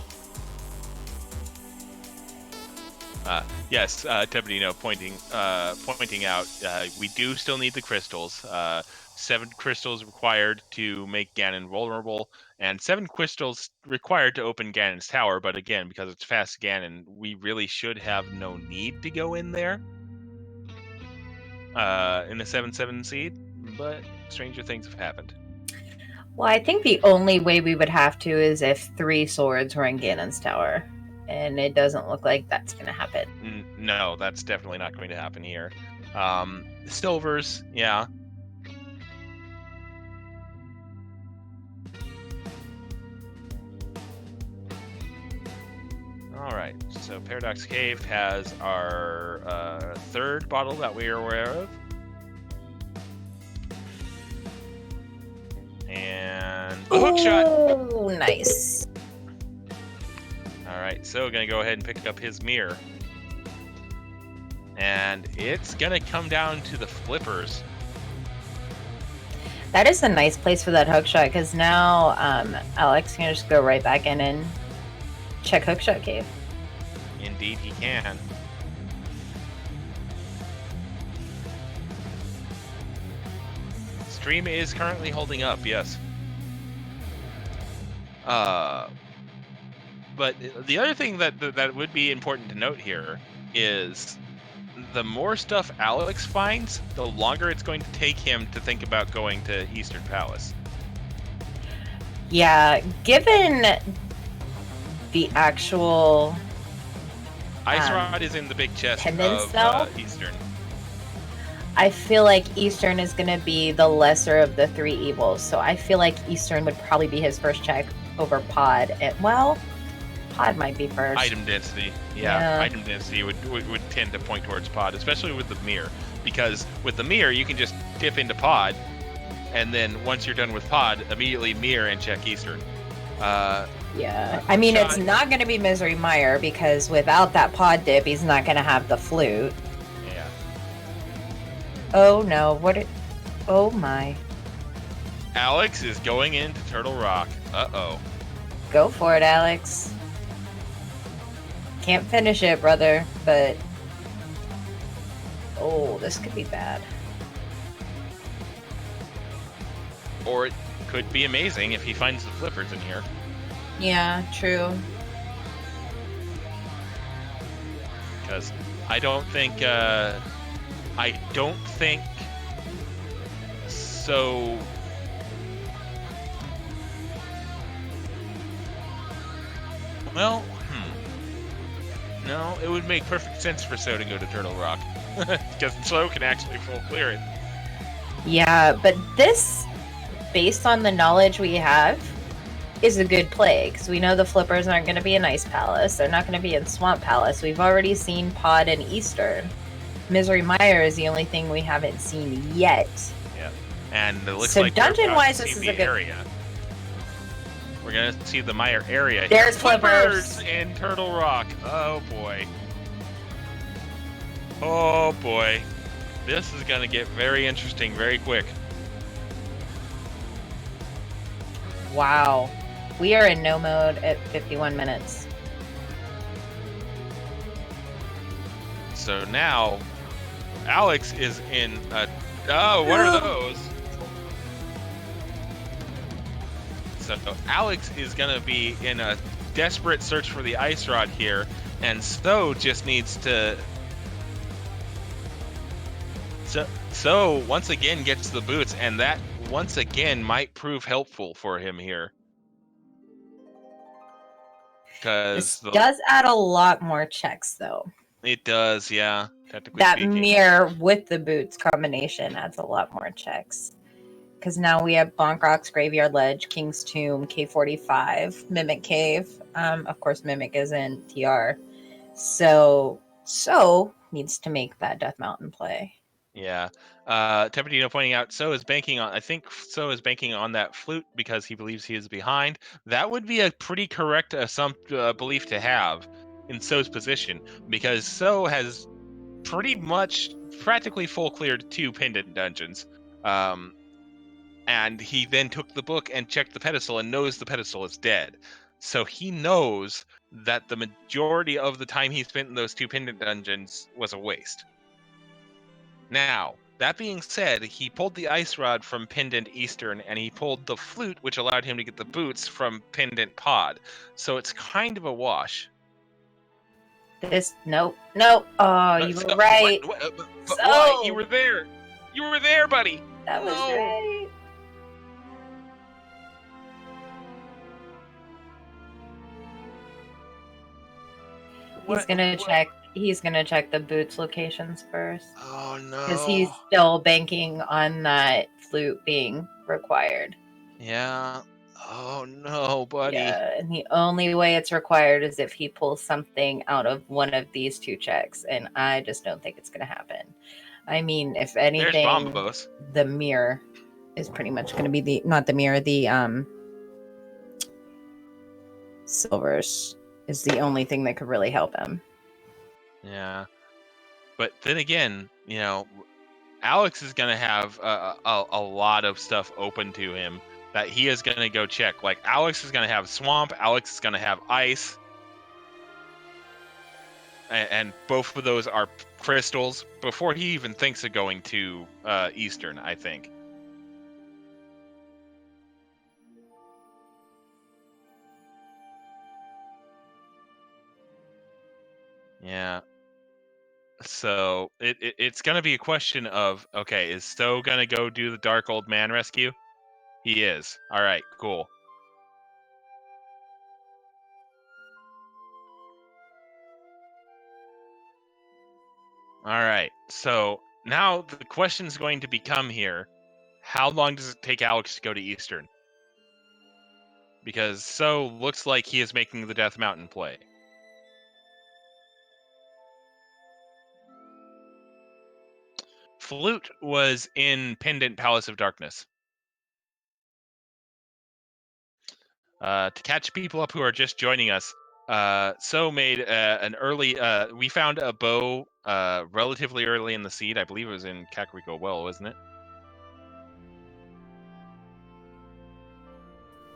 Yes, Tebedino pointing out, we do still need the crystals. 7 crystals required to make Ganon vulnerable, and 7 crystals required to open Ganon's tower. But again, because it's fast Ganon, we really should have no need to go in there in the 7/7 seed. But stranger things have happened. Well, I think the only way we would have to is if 3 swords were in Ganon's tower. And it doesn't look like that's going to happen. No, that's definitely not going to happen here. Silvers, yeah. All right, so Paradox Cave has our 3rd bottle that we are aware of. And a hook shot. Oh, nice. All right, so gonna go ahead and pick up his mirror. And it's gonna come down to the flippers. That is a nice place for that hookshot, because now Alex can just go right back in and check hookshot cave. Indeed he can. Stream is currently holding up, yes. But the other thing that would be important to note here is the more stuff Alex finds, the longer it's going to take him to think about going to Eastern Palace. Yeah, given the actual Ice Rod is in the big chest of Eastern. I feel like Eastern is going to be the lesser of the 3 evils, so I feel like Eastern would probably be his first check over Pod. And, well, Pod might be first. Item density, yeah. Item density would tend to point towards Pod, especially with the mirror, because with the mirror you can just dip into Pod, and then once you're done with Pod, immediately mirror and check Eastern. Yeah, I mean, it's not going to be Misery Mire, because without that Pod dip, he's not going to have the flute. Yeah. Oh no, oh my. Alex is going into Turtle Rock. Uh-oh. Go for it, Alex. Can't finish it, brother, but... Oh, this could be bad. Or it could be amazing if he finds the flippers in here. Yeah, true. Because I don't think so. Well, no, it would make perfect sense for So to go to Turtle Rock. Because So can actually full clear it. Yeah, but this, based on the knowledge we have, is a good play. Because we know the flippers aren't going to be in Ice Palace. They're not going to be in Swamp Palace. We've already seen Pod and Eastern. Misery Mire is the only thing we haven't seen yet. Yeah, and it looks so like dungeon-wise, this is a good area. We're gonna see the Mire area. There's flippers in Turtle Rock. Oh boy. Oh boy. This is gonna get very interesting very quick. Wow. We are in no mode at 51 minutes. So now, Alex is in a... Oh, what are those? So Alex is going to be in a desperate search for the Ice Rod here, and So just needs to... So once again gets the boots, and that once again might prove helpful for him here. This does add a lot more checks, though. It does, yeah. That mirror with the boots combination adds a lot more checks. Because now we have Bonk Rocks, Graveyard Ledge, King's Tomb, K45, Mimic Cave. Of course, Mimic is in TR. So needs to make that Death Mountain play. Yeah. Teperdino pointing out So is banking on that flute because he believes he is behind. That would be a pretty correct belief to have in So's position, because So has practically full cleared 2 pendant dungeons. And he then took the book and checked the pedestal and knows the pedestal is dead. So he knows that the majority of the time he spent in those 2 pendant dungeons was a waste. Now, that being said, he pulled the ice rod from Pendant Eastern, and he pulled the flute, which allowed him to get the boots from Pendant Pod. So it's kind of a wash. Nope. Oh, you were right. But why? You were there. You were there, buddy. That was right. He's gonna check the boots locations first. Oh no. Because he's still banking on that flute being required. Yeah. Oh no, buddy. Yeah, and the only way it's required is if he pulls something out of one of these 2 checks, and I just don't think it's gonna happen. I mean, if anything, the mirror is pretty much gonna be the silvers is the only thing that could really help him. Yeah. But then again, Alex is going to have a lot of stuff open to him that he is going to go check. Like, Alex is going to have swamp. Alex is going to have ice. And both of those are crystals before he even thinks of going to Eastern, I think. Yeah. So it's going to be a question of, okay, is Tso going to go do the Dark Old Man rescue? He is. All right, cool. All right, so now the question's going to become here, how long does it take Alex to go to Eastern? Because Tso looks like he is making the Death Mountain play. Flute was in Pendant Palace of Darkness. To catch people up who are just joining us, Tso made an early... we found a bow relatively early in the seed. I believe it was in Kakariko Well, wasn't it?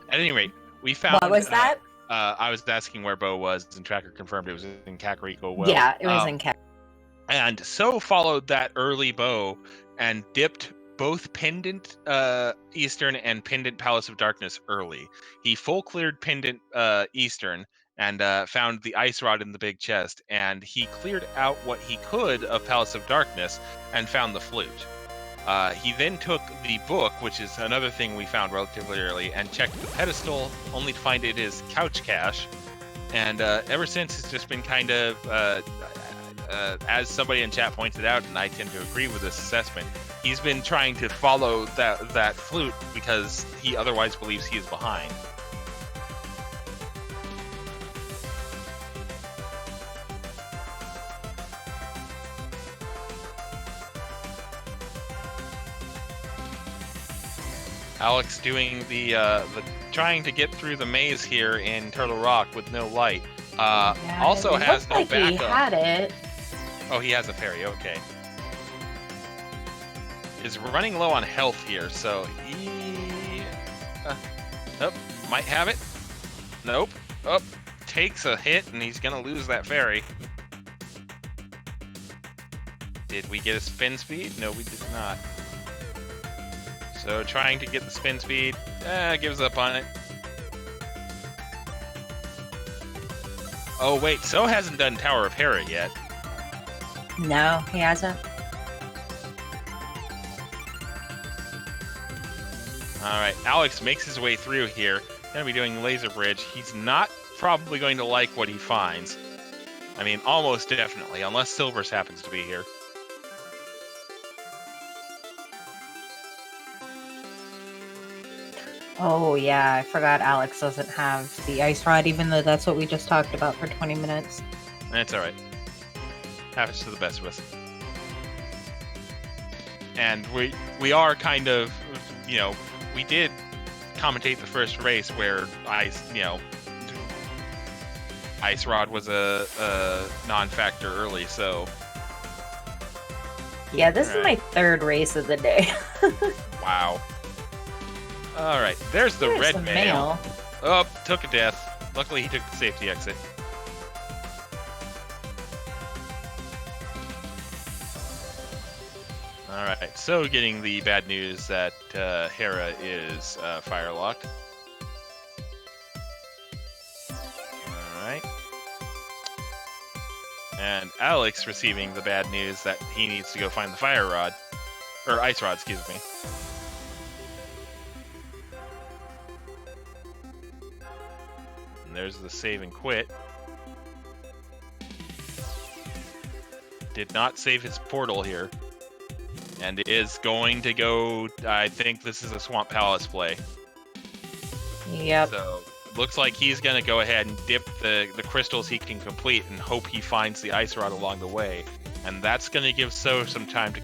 At any rate, we found... What was that? I was asking where Bo was, and Tracker confirmed it was in Kakariko Well. Yeah, it was in Kakariko. And Tso followed that early bow and dipped both Pendant Eastern and Pendant Palace of Darkness early. He full cleared Pendant Eastern and found the ice rod in the big chest, and he cleared out what he could of Palace of Darkness and found the flute. He then took the book, which is another thing we found relatively early, and checked the pedestal, only to find it is couch cache. And ever since, it's just been kind of, as somebody in chat pointed out, and I tend to agree with this assessment, he's been trying to follow that flute because he otherwise believes he is behind. Alex doing the trying to get through the maze here in Turtle Rock with no light. Also has no backup. He had it. Oh, he has a fairy. Okay. Is running low on health here, so he... oh, might have it. Nope. Oh, takes a hit, and he's gonna lose that fairy. Did we get a spin speed? No, we did not. So trying to get the spin speed, gives up on it. Oh wait, Tso hasn't done Tower of Hera yet. No, he hasn't. Alright, Alex makes his way through here. Gonna be doing Laser Bridge. He's not probably going to like what he finds. I mean, almost definitely, unless Silvers happens to be here. Oh yeah, I forgot Alex doesn't have the ice rod, even though that's what we just talked about for 20 minutes. That's alright. Happens to the best of us. And we are kind of, we did commentate the first race where Ice Rod was a non-factor early, so... Yeah, this is my third race of the day. Wow. Alright, there's the red mail. Oh, took a death. Luckily, he took the safety exit. Alright, so getting the bad news that Hera is fire-locked. Alright. And Alex receiving the bad news that he needs to go find the fire rod. Or ice rod, excuse me. And there's the save and quit. Did not save his portal here. And is going to go, I think this is a Swamp Palace play. Yep. So, looks like he's going to go ahead and dip the crystals he can complete and hope he finds the ice rod along the way. And that's going to give So some time to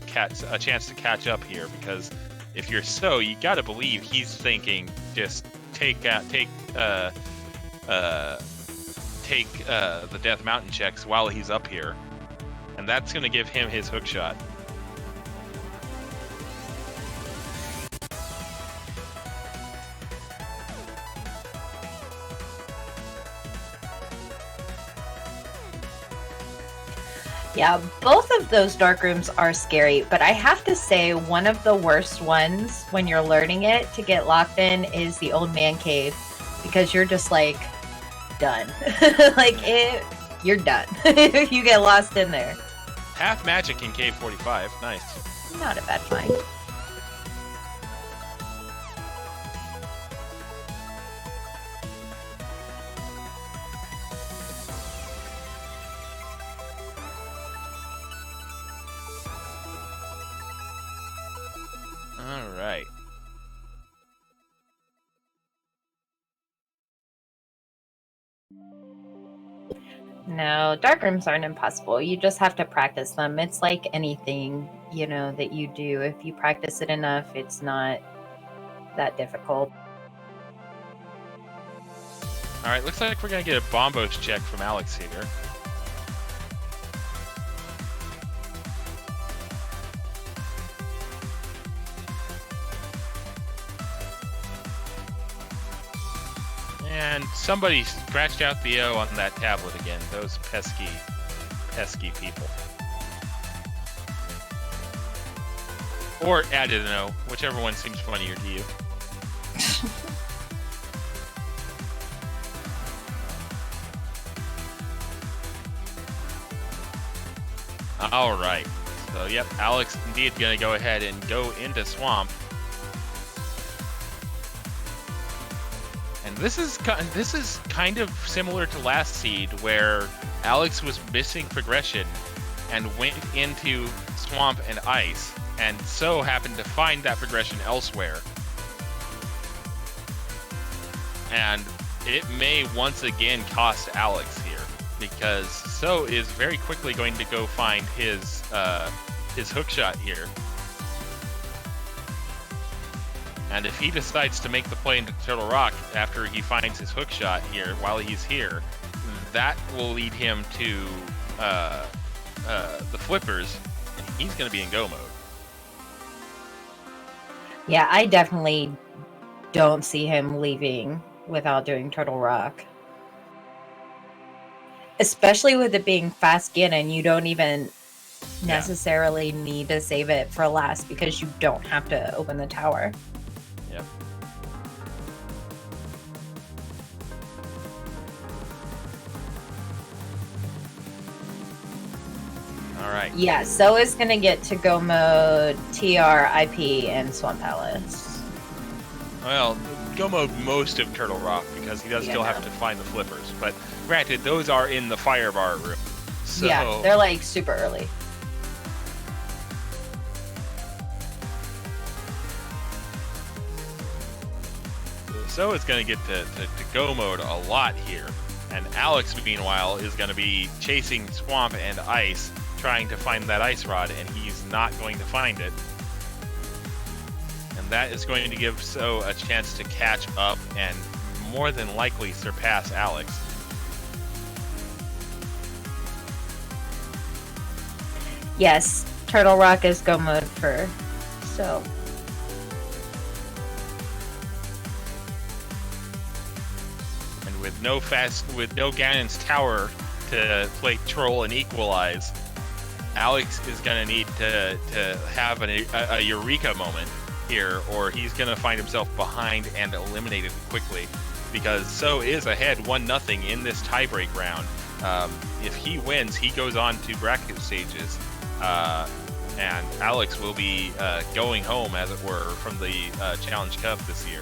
a chance to catch up here, because if you're So, you got to believe he's thinking just take the Death Mountain checks while he's up here. And that's going to give him his hook shot. Yeah, both of those dark rooms are scary, but I have to say one of the worst ones when you're learning it to get locked in is the old man cave, because you're just like done. You're done if you get lost in there. Half magic in cave 45, nice. Not a bad find. Alright. No, dark rooms aren't impossible. You just have to practice them. It's like anything, that you do. If you practice it enough, it's not that difficult. Alright, looks like we're going to get a Bombos check from Alex here. And somebody scratched out the O on that tablet again. Those pesky, pesky people. Or added an O, whichever one seems funnier to you. Alright. So, yep, Alex indeed going to go ahead and go into Swamp. And this is kind of similar to last seed, where Alex was missing progression and went into Swamp and Ice, and so happened to find that progression elsewhere. And it may once again cost Alex here, because So is very quickly going to go find his hookshot here. And if he decides to make the play into Turtle Rock after he finds his hookshot here, while he's here, that will lead him to the flippers, and he's going to be in go mode. Yeah, I definitely don't see him leaving without doing Turtle Rock. Especially with it being fast Ganon, you don't even necessarily need to save it for last, because you don't have to open the tower. Yep. Alright. Yeah, So is going to get to go mode, TR, IP, and Swamp Palace. Well, go mode most of Turtle Rock, because he does still have to find the flippers. But granted, those are in the fire bar room. So... Yeah, they're like super early. So is going to get to go mode a lot here. And Alex, meanwhile, is going to be chasing Swamp and Ice, trying to find that ice rod, and he's not going to find it. And that is going to give So a chance to catch up and more than likely surpass Alex. Yes, Turtle Rock is go mode for So. no Ganon's tower to play troll and equalize, Alex is gonna need to have a eureka moment here, or he's gonna find himself behind and eliminated quickly, because So is ahead 1-0 in this tiebreak round. If he wins, he goes on to bracket stages, and Alex will be going home, as it were, from the Challenge Cup this year.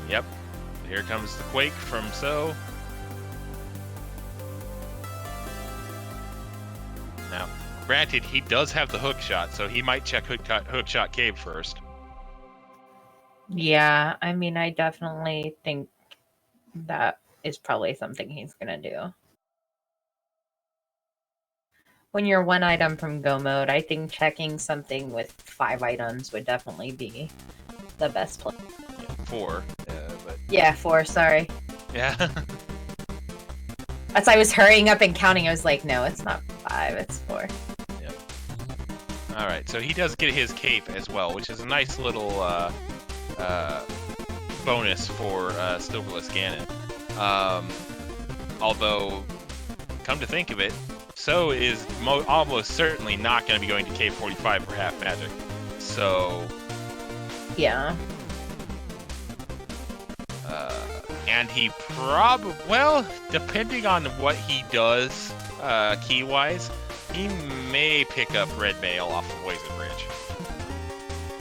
Yep, here comes the Quake from So. Now, granted, he does have the hook shot, so he might check hook shot cave first. Yeah, I mean, I definitely think that is probably something he's gonna do. When you're 1 item from go mode, I think checking something with 5 items would definitely be the best play. Yeah, 4. But... Yeah, 4, sorry. Yeah. As I was hurrying up and counting, I was like, no, it's not 5, it's 4. Yep. Alright, so he does get his cape as well, which is a nice little bonus for Silverless Ganon. Although, come to think of it, So is almost certainly not going to be going to Cave 45 for half magic. So... yeah. And he well, depending on what he does key-wise, he may pick up Red Mail off of Poison Bridge.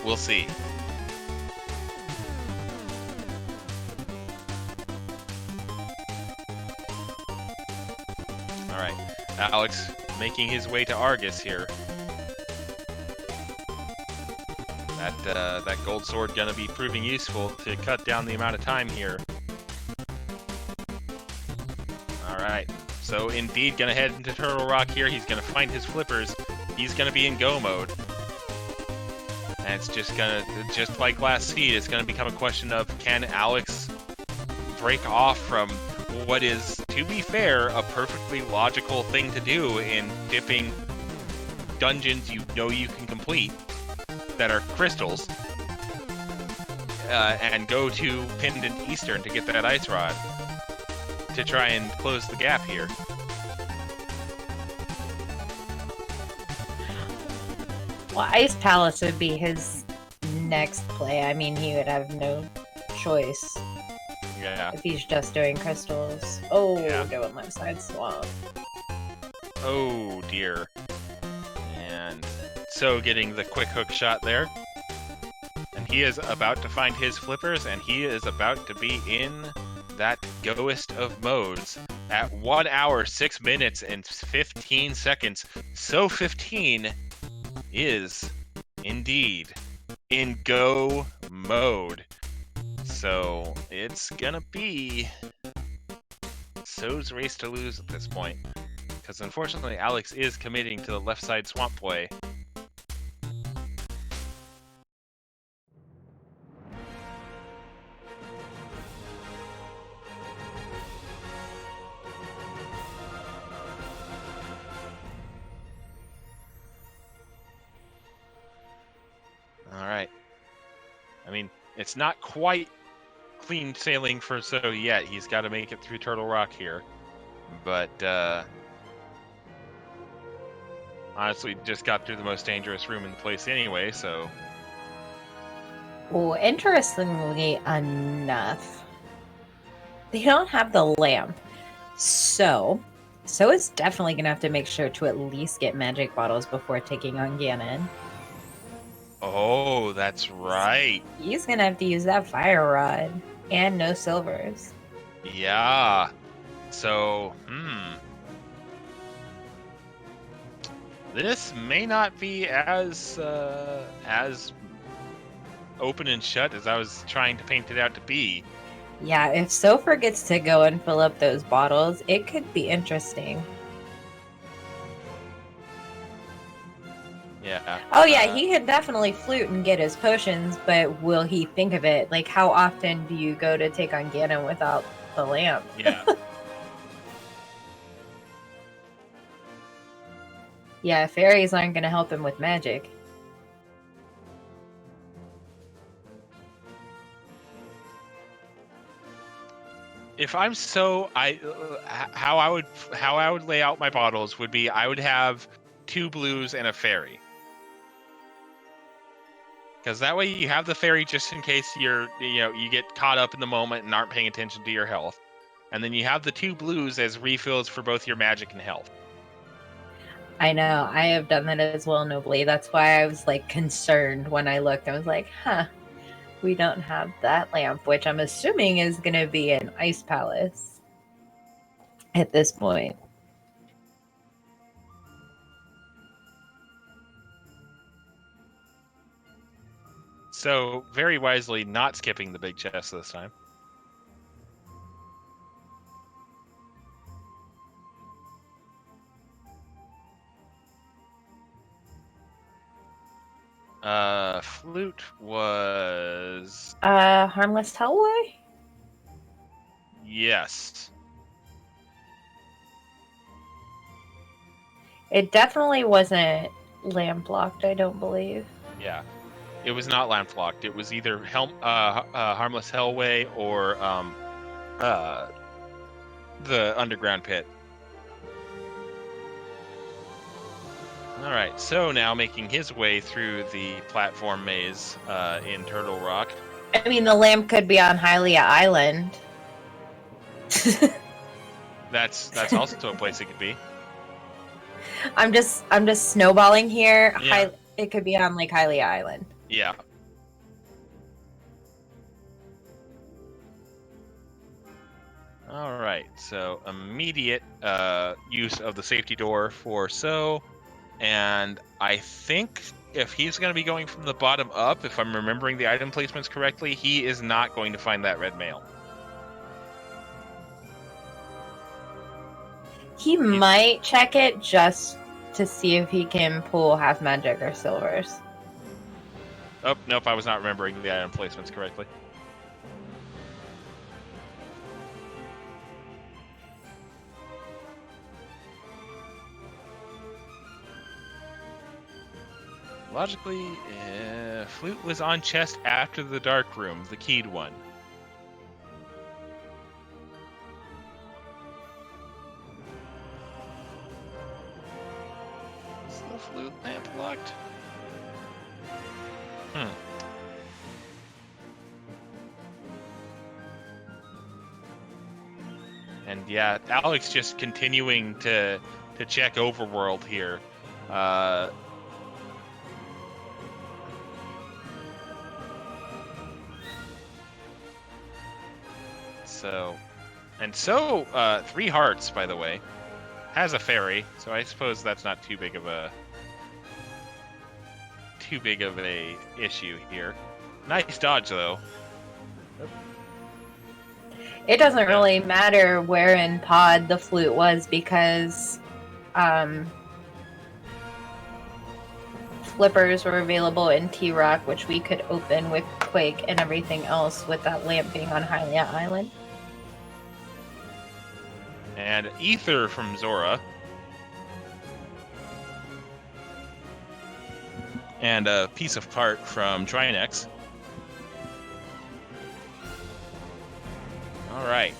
We'll see. Alright, Alex making his way to Argus here. That gold sword gonna be proving useful to cut down the amount of time here. Alright, so indeed gonna head into Turtle Rock here. He's gonna find his flippers. He's gonna be in go mode. And it's just like last seed, it's gonna become a question of, can Alex break off from what is, to be fair, a perfectly logical thing to do in dipping dungeons you know you can complete that are crystals, and go to Pendant Eastern to get that Ice Rod to try and close the gap here. Well, Ice Palace would be his next play. I mean, he would have no choice. Yeah. If he's just doing crystals. Oh, yeah. Go left side swamp. Oh dear. And So getting the quick hook shot there. And he is about to find his flippers, and he is about to be in that goest of modes. At 1 hour, 6 minutes, and 15 seconds, Tso15 is indeed in go mode. So it's gonna be So's race to lose at this point, because unfortunately Alex is committing to the left side swamp play. Alright. I mean, it's not quite clean sailing for So yet. He's got to make it through Turtle Rock here. But, honestly, just got through the most dangerous room in the place anyway, so... Oh, interestingly enough, they don't have the lamp. So it's definitely going to have to make sure to at least get magic bottles before taking on Ganon. Oh, that's right. He's going to have to use that fire rod and no silvers. Yeah. So, this may not be as open and shut as I was trying to paint it out to be. Yeah, if So forgets to go and fill up those bottles, it could be interesting. Yeah. Oh yeah, he could definitely flute and get his potions, but will he think of it? Like, how often do you go to take on Ganon without the lamp? Yeah. Yeah, fairies aren't going to help him with magic. If I'm how I would lay out my bottles would be I would have 2 blues and a fairy. Because that way you have the fairy just in case you get caught up in the moment and aren't paying attention to your health. And then you have the 2 blues as refills for both your magic and health. I know. I have done that as well, Nobly. That's why I was like concerned when I looked. I was like, huh, we don't have that lamp, which I'm assuming is going to be an ice palace at this point. So, very wisely, not skipping the big chest this time. Flute was... Harmless Hellway? Yes. It definitely wasn't lamp locked, I don't believe. Yeah. It was not lamp locked. It was either Harmless Hellway or the Underground Pit. Alright, so now making his way through the platform maze in Turtle Rock. I mean, the lamp could be on Hylia Island. That's also a place it could be. I'm just snowballing here. Yeah. It could be on Lake Hylia Island. Yeah. All right, so immediate use of the safety door for So, and I think if he's going to be going from the bottom up, if I'm remembering the item placements correctly, he is not going to find that red mail. He might check it just to see if he can pull half magic or silvers. Oh, nope, I was not remembering the item placements correctly. Logically, Flute was on chest after the dark room, the keyed one. Is the Flute lamp locked? And yeah, Alex just continuing to check Overworld here. So 3 hearts, by the way, has a fairy, so I suppose that's not too big of a issue here. Nice dodge though. It doesn't really matter where in pod the flute was because flippers were available in T-Rock, which we could open with Quake and everything else with that lamp being on Hylia Island. And Ether from Zora. And a piece of part from Trinex. All right.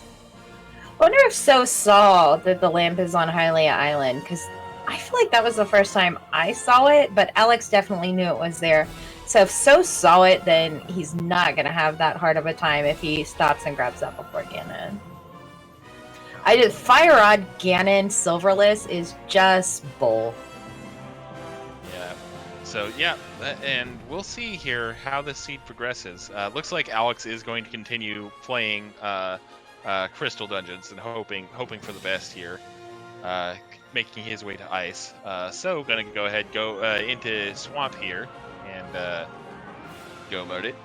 I wonder if So saw that the lamp is on Hylia Island, because I feel like that was the first time I saw it, but Alex definitely knew it was there. So if So saw it, then he's not going to have that hard of a time if he stops and grabs that before Ganon. Fire Rod Ganon Silverless is just bull. Yeah. So yeah, and we'll see here how this seed progresses. Looks like Alex is going to continue playing Crystal Dungeons and hoping for the best here, making his way to Ice. So gonna go ahead into Swamp here and go mode it.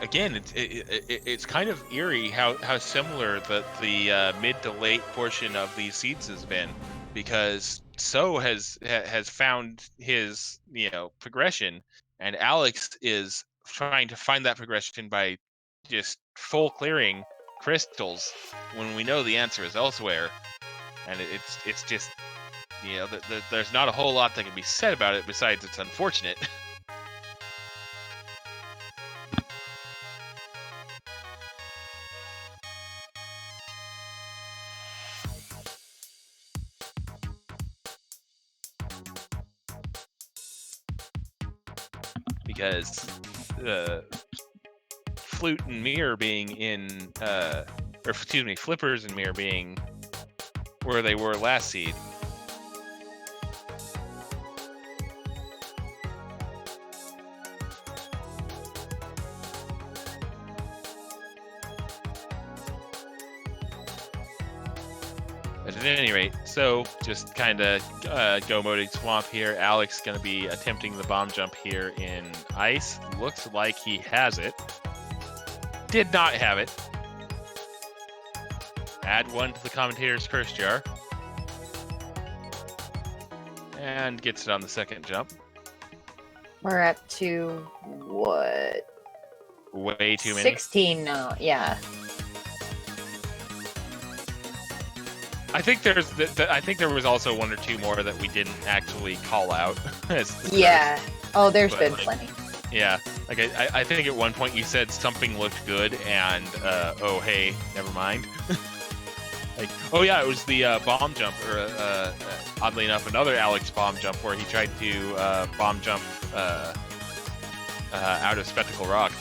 Again, it's kind of eerie how similar the mid to late portion of these seeds has been, because So has found his progression, and Alex is trying to find that progression by just full clearing crystals when we know the answer is elsewhere, and it's just there's not a whole lot that can be said about it besides it's unfortunate. Because Flute and Mirror being in, or excuse me, Flippers and Mirror being where they were last seed. But at any rate, so just kind of go moding Swamp here. Alex going to be attempting the bomb jump here in Ice. Looks like he has it. Did not have it. Add 1 to the commentator's curse jar. And gets it on the second jump. We're up to what? Way too many. 16 now, yeah. I think I think there was also 1 or 2 more that we didn't actually call out. Yeah. Oh, there's been plenty. Yeah. Like I think at one point you said something looked good, and oh hey, never mind. Like, oh yeah, it was the bomb jump, or oddly enough, another Alex bomb jump where he tried to bomb jump out of Spectacle Rock.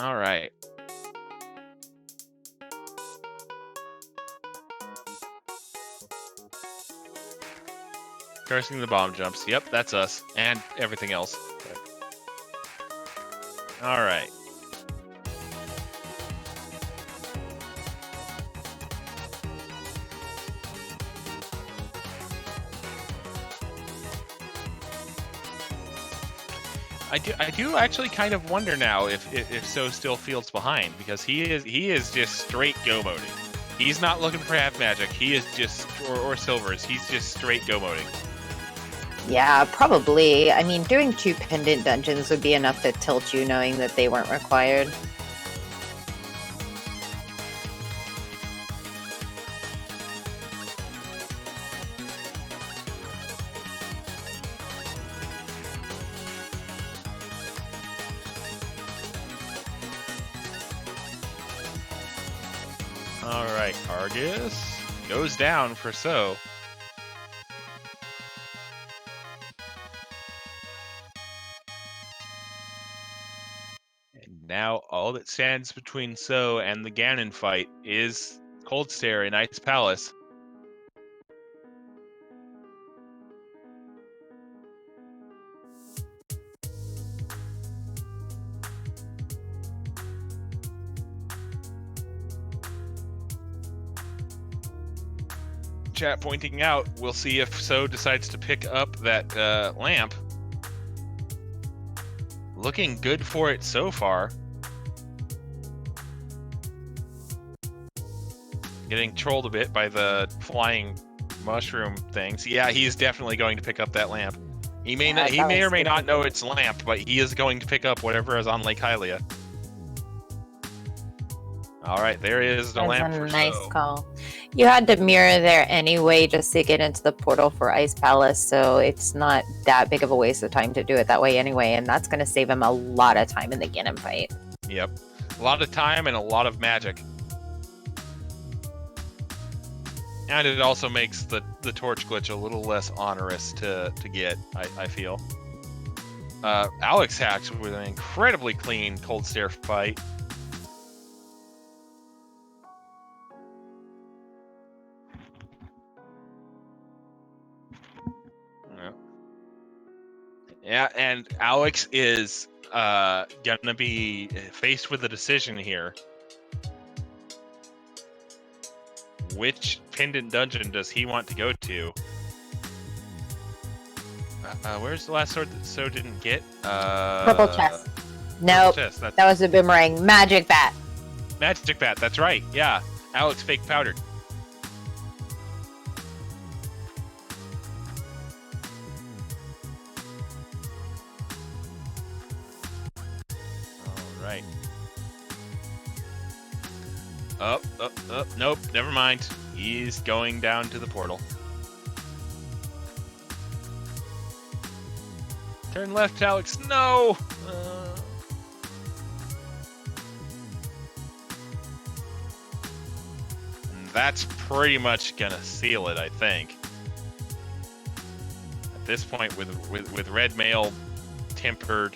All right. Cursing the bomb jumps. Yep, that's us. And everything else. All right. I do actually kind of wonder now if So still feels behind, because he is just straight go moding. He's not looking for half magic. He is just or silvers. He's just straight go moding. Yeah, probably. I mean, doing 2 pendant dungeons would be enough to tilt you, knowing that they weren't required. All right, Argus goes down for So. And now all that stands between So and the Ganon fight is Cold Stare in Ice Palace. Chat pointing out, we'll see if So decides to pick up that lamp. Looking good for it so far. Getting trolled a bit by the flying mushroom things. Yeah, he's definitely going to pick up that lamp. He may not, he may or may not know it's lamp, but he is going to pick up whatever is on Lake Hylia. All right, there is the lamp for Nice So. call. You had to mirror there anyway just to get into the portal for Ice Palace, so it's not that big of a waste of time to do it that way anyway, and that's going to save him a lot of time in the Ganon fight. Yep, a lot of time and a lot of magic. And it also makes the torch glitch a little less onerous to get, I feel. Alexhax with an incredibly clean Cold Stare fight. Yeah, and Alex is gonna be faced with a decision here. Which pendant dungeon does he want to go to? Where's the last sword that So didn't get? Purple chest. Nope, chest. that was a boomerang. Magic bat. Magic bat, that's right. Yeah, Alex fake powdered. All right. Up. Nope, never mind. He's going down to the portal. Turn left, Alex. No! That's pretty much gonna seal it, I think. At this point, with red mail, tempered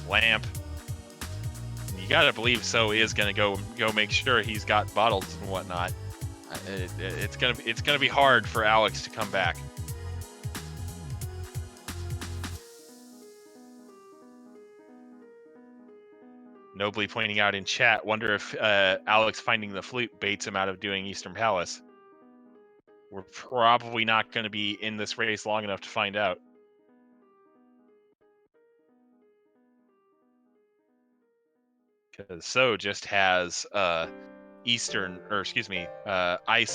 lamp, you gotta believe So is gonna go make sure he's got bottles and whatnot. It's gonna be hard for Alex to come back. Nobly pointing out in chat, wonder if Alex finding the flute baits him out of doing Eastern Palace. We're probably not going to be in this race long enough to find out. Because So just has ice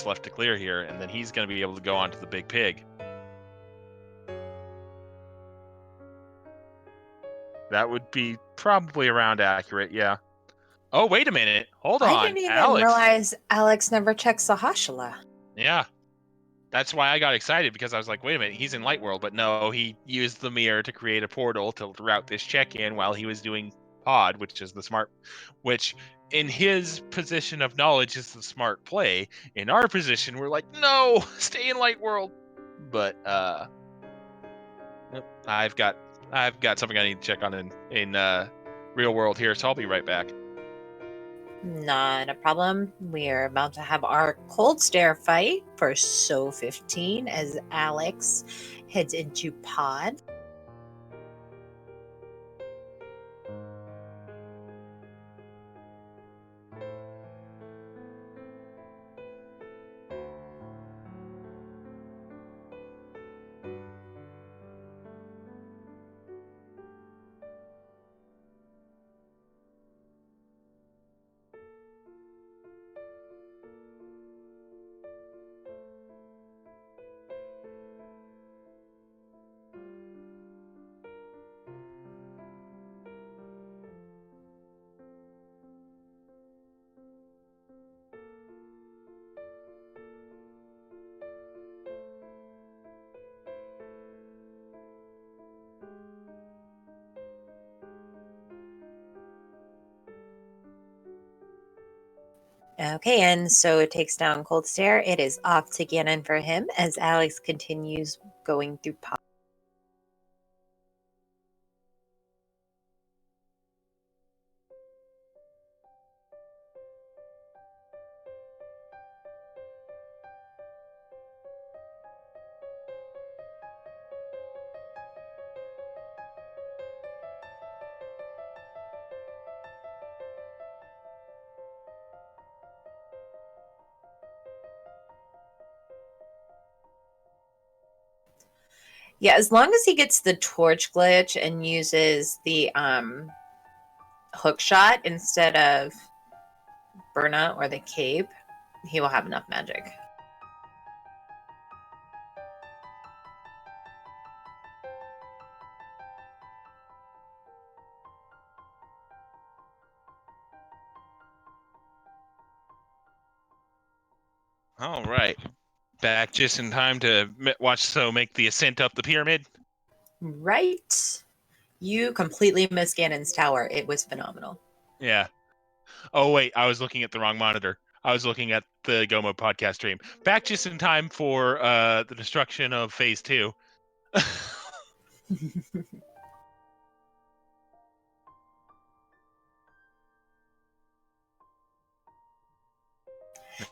left to clear here, and then he's going to be able to go onto the big pig. That would be probably around accurate, yeah. Oh, wait a minute. Hold on. I didn't even realize Alex never checks the Hashala. Yeah. That's why I got excited, because I was like, wait a minute, he's in Light World. But no, he used the mirror to create a portal to route this check-in while he was doing Pod, which is the smart, which in his position of knowledge is the smart play. In our position, we're like, no, stay in Light World. But I've got something I need to check on in real world here, so I'll be right back. Not a problem. We're about to have our cold stare fight for Tso15 as Alex heads into Pod. Okay, and so it takes down Cold Stare. It is off to Ganon for him as Alex continues going through Pod. Yeah, as long as he gets the torch glitch and uses the hook shot instead of Burna or the cape, he will have enough magic. All right. Back just in time to watch So make the ascent up the pyramid. Right. You completely missed Ganon's tower. It was phenomenal. Yeah. Oh, wait, I was looking at the wrong monitor. I was looking at the Gomo podcast stream. Back just in time for the destruction of Phase 2.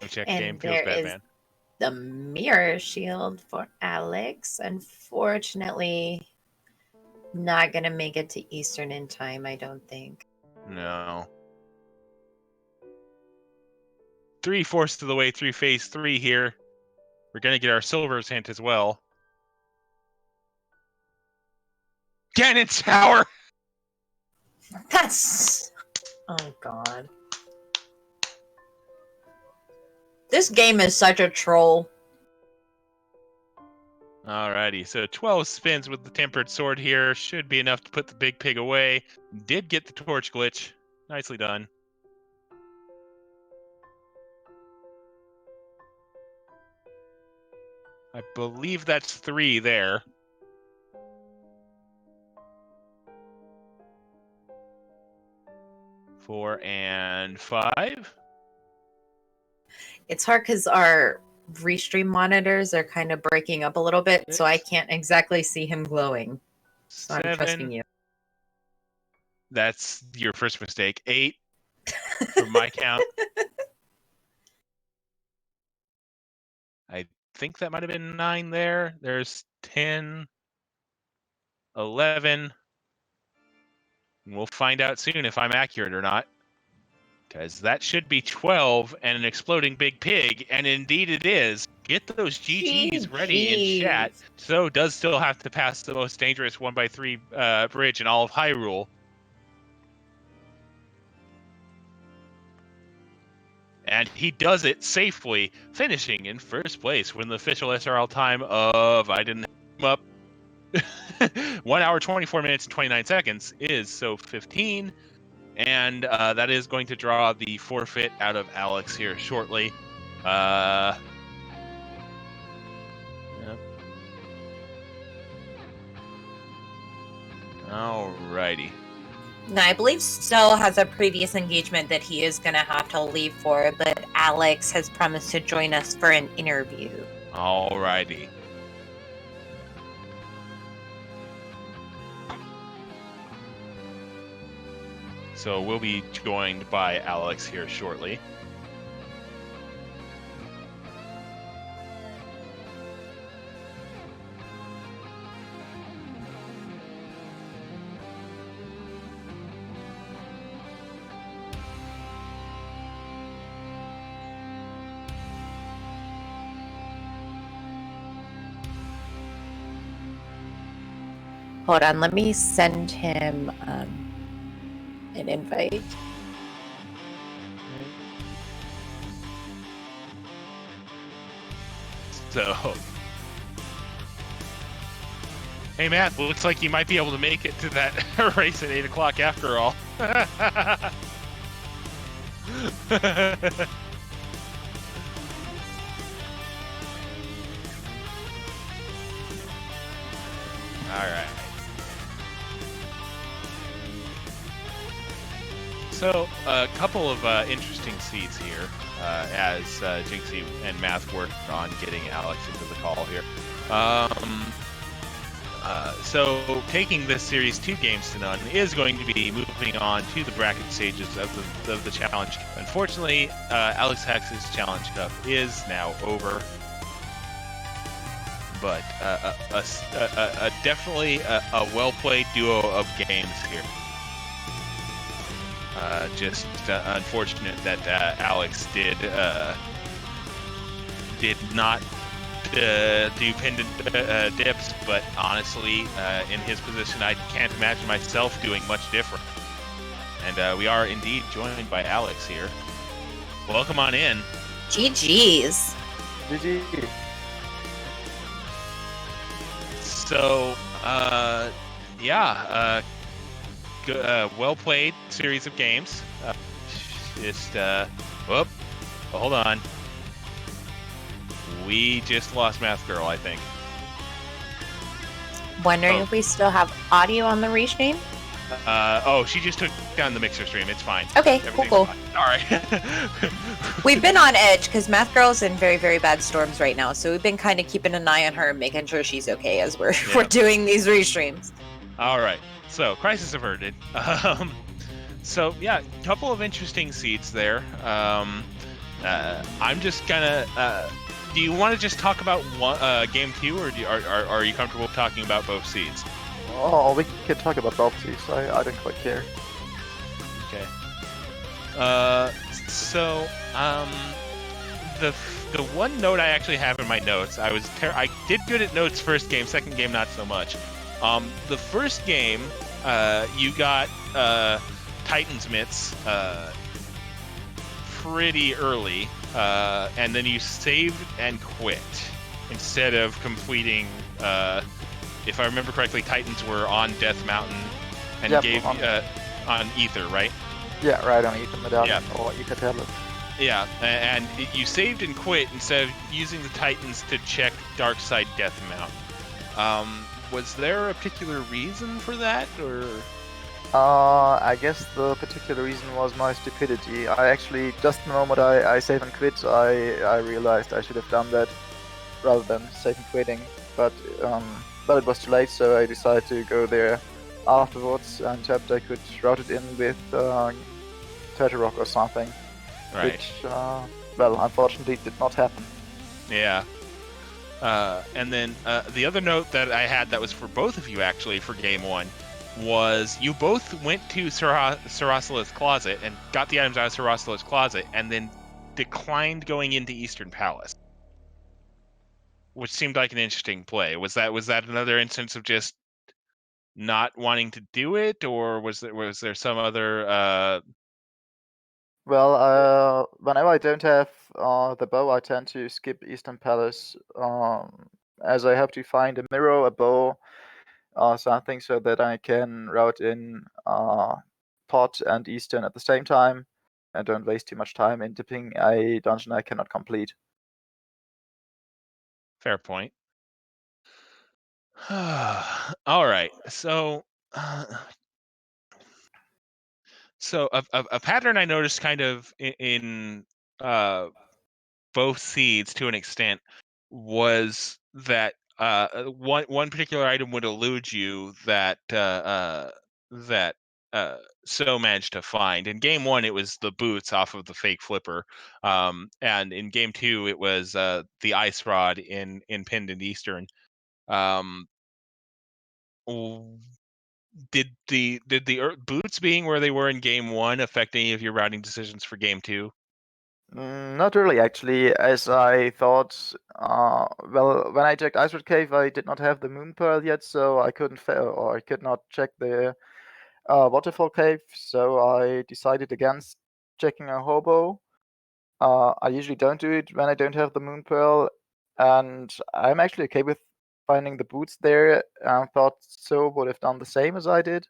No check And game, feels there bad, is man. the mirror shield for Alex. Unfortunately, not going to make it to Eastern in time, I don't think. No. 3/4 of the way through Phase 3 here. We're going to get our Silver's hint as well. Ganon Tower! That's... Oh, God. This game is such a troll. Alrighty, so 12 spins with the tempered sword here. Should be enough to put the big pig away. Did get the torch glitch. Nicely done. I believe that's 3 there. Four and 5. It's hard because our restream monitors are kind of breaking up a little bit, so I can't exactly see him glowing. So 7. I'm trusting you. That's your first mistake. 8 from my count. I think that might have been 9 there. There's 10, 11. We'll find out soon if I'm accurate or not. Because that should be 12 and an exploding big pig, and indeed it is. Get those GGs ready in chat. So does still have to pass the most dangerous 1x3 bridge in all of Hyrule. And he does it safely, finishing in first place with an official SRL time of, I didn't him up, 1 hour, 24 minutes, and 29 seconds is Tso15. And that is going to draw the forfeit out of Alex here shortly. Yep. Alrighty. Now, I believe Stowe has a previous engagement that he is going to have to leave for, but Alex has promised to join us for an interview. Alrighty. So we'll be joined by Alex here shortly. Hold on, let me send him an invite. So, hey Matt, looks like you might be able to make it to that race at 8 o'clock after all. Alright. So, a couple of interesting seeds here as Jinxie and Math work on getting Alex into the call here. So, taking this series 2 games to none is going to be moving on to the bracket stages of the challenge. Unfortunately, Alexhax's Challenge Cup is now over. But definitely a well-played duo of games here. Just unfortunate that Alex did not do pendant dips, but honestly, in his position, I can't imagine myself doing much different. And we are indeed joined by Alex here. Welcome on in. GG's. GG. So, well played series of games. Hold on. We just lost Math Girl, I think. Wondering if we still have audio on the restream? She just took down the mixer stream. It's fine. Okay, cool. Fine. All right. We've been on edge because Math Girl's in very, very bad storms right now, so we've been kind of keeping an eye on her and making sure she's okay as we're doing these restreams. All right. So, crisis averted. So, yeah, a couple of interesting seeds there. I'm just gonna... do you want to just talk about game 2, or are you comfortable talking about both seeds? Oh, we can talk about both seeds. I don't quite care. Okay. The one note I actually have in my notes, I did good at notes first game, second game not so much. The first game, you got Titan's mitts pretty early, and then you saved and quit instead of completing. If I remember correctly, Titans were on Death Mountain and Yep, gave on Ether, right? Yeah, right on Ether Medallion Yeah. or Ether Tablet. Yeah, and you saved and quit instead of using the Titans to check Darkside Death Mountain. Was there a particular reason for that, or? I guess the particular reason was my stupidity. I actually, just the moment I save and quit, I realized I should have done that rather than save and quitting. But it was too late, so I decided to go there afterwards and hoped I could route it in with Turtle Rock or something. Right. Which, well, unfortunately did not happen. Yeah. And then the other note that I had that was for both of you, actually, for Game 1, was you both went to Sarasala's closet and got the items out of Sarasala's closet and then declined going into Eastern Palace, which seemed like an interesting play. Was that another instance of just not wanting to do it, or was there some other Well, whenever I don't have the bow, I tend to skip Eastern Palace, as I have to find a mirror, a bow, or something, so that I can route in Pot and Eastern at the same time, and don't waste too much time in dipping a dungeon I cannot complete. Fair point. All right, so a pattern I noticed kind of in both seeds to an extent was that one particular item would elude you that So managed to find. In Game 1, it was the boots off of the fake flipper, and in Game 2, it was the ice rod in Pinned and Eastern. Um, did the boots being where they were in Game 1 affect any of your routing decisions for Game 2? Not really, actually, as I thought. Well, when I checked Icewood Cave, I did not have the Moon Pearl yet, so I couldn't or I could not check the Waterfall Cave. So I decided against checking a hobo. I usually don't do it when I don't have the Moon Pearl, and I'm actually okay with finding the boots there. Thought so would have done the same as I did,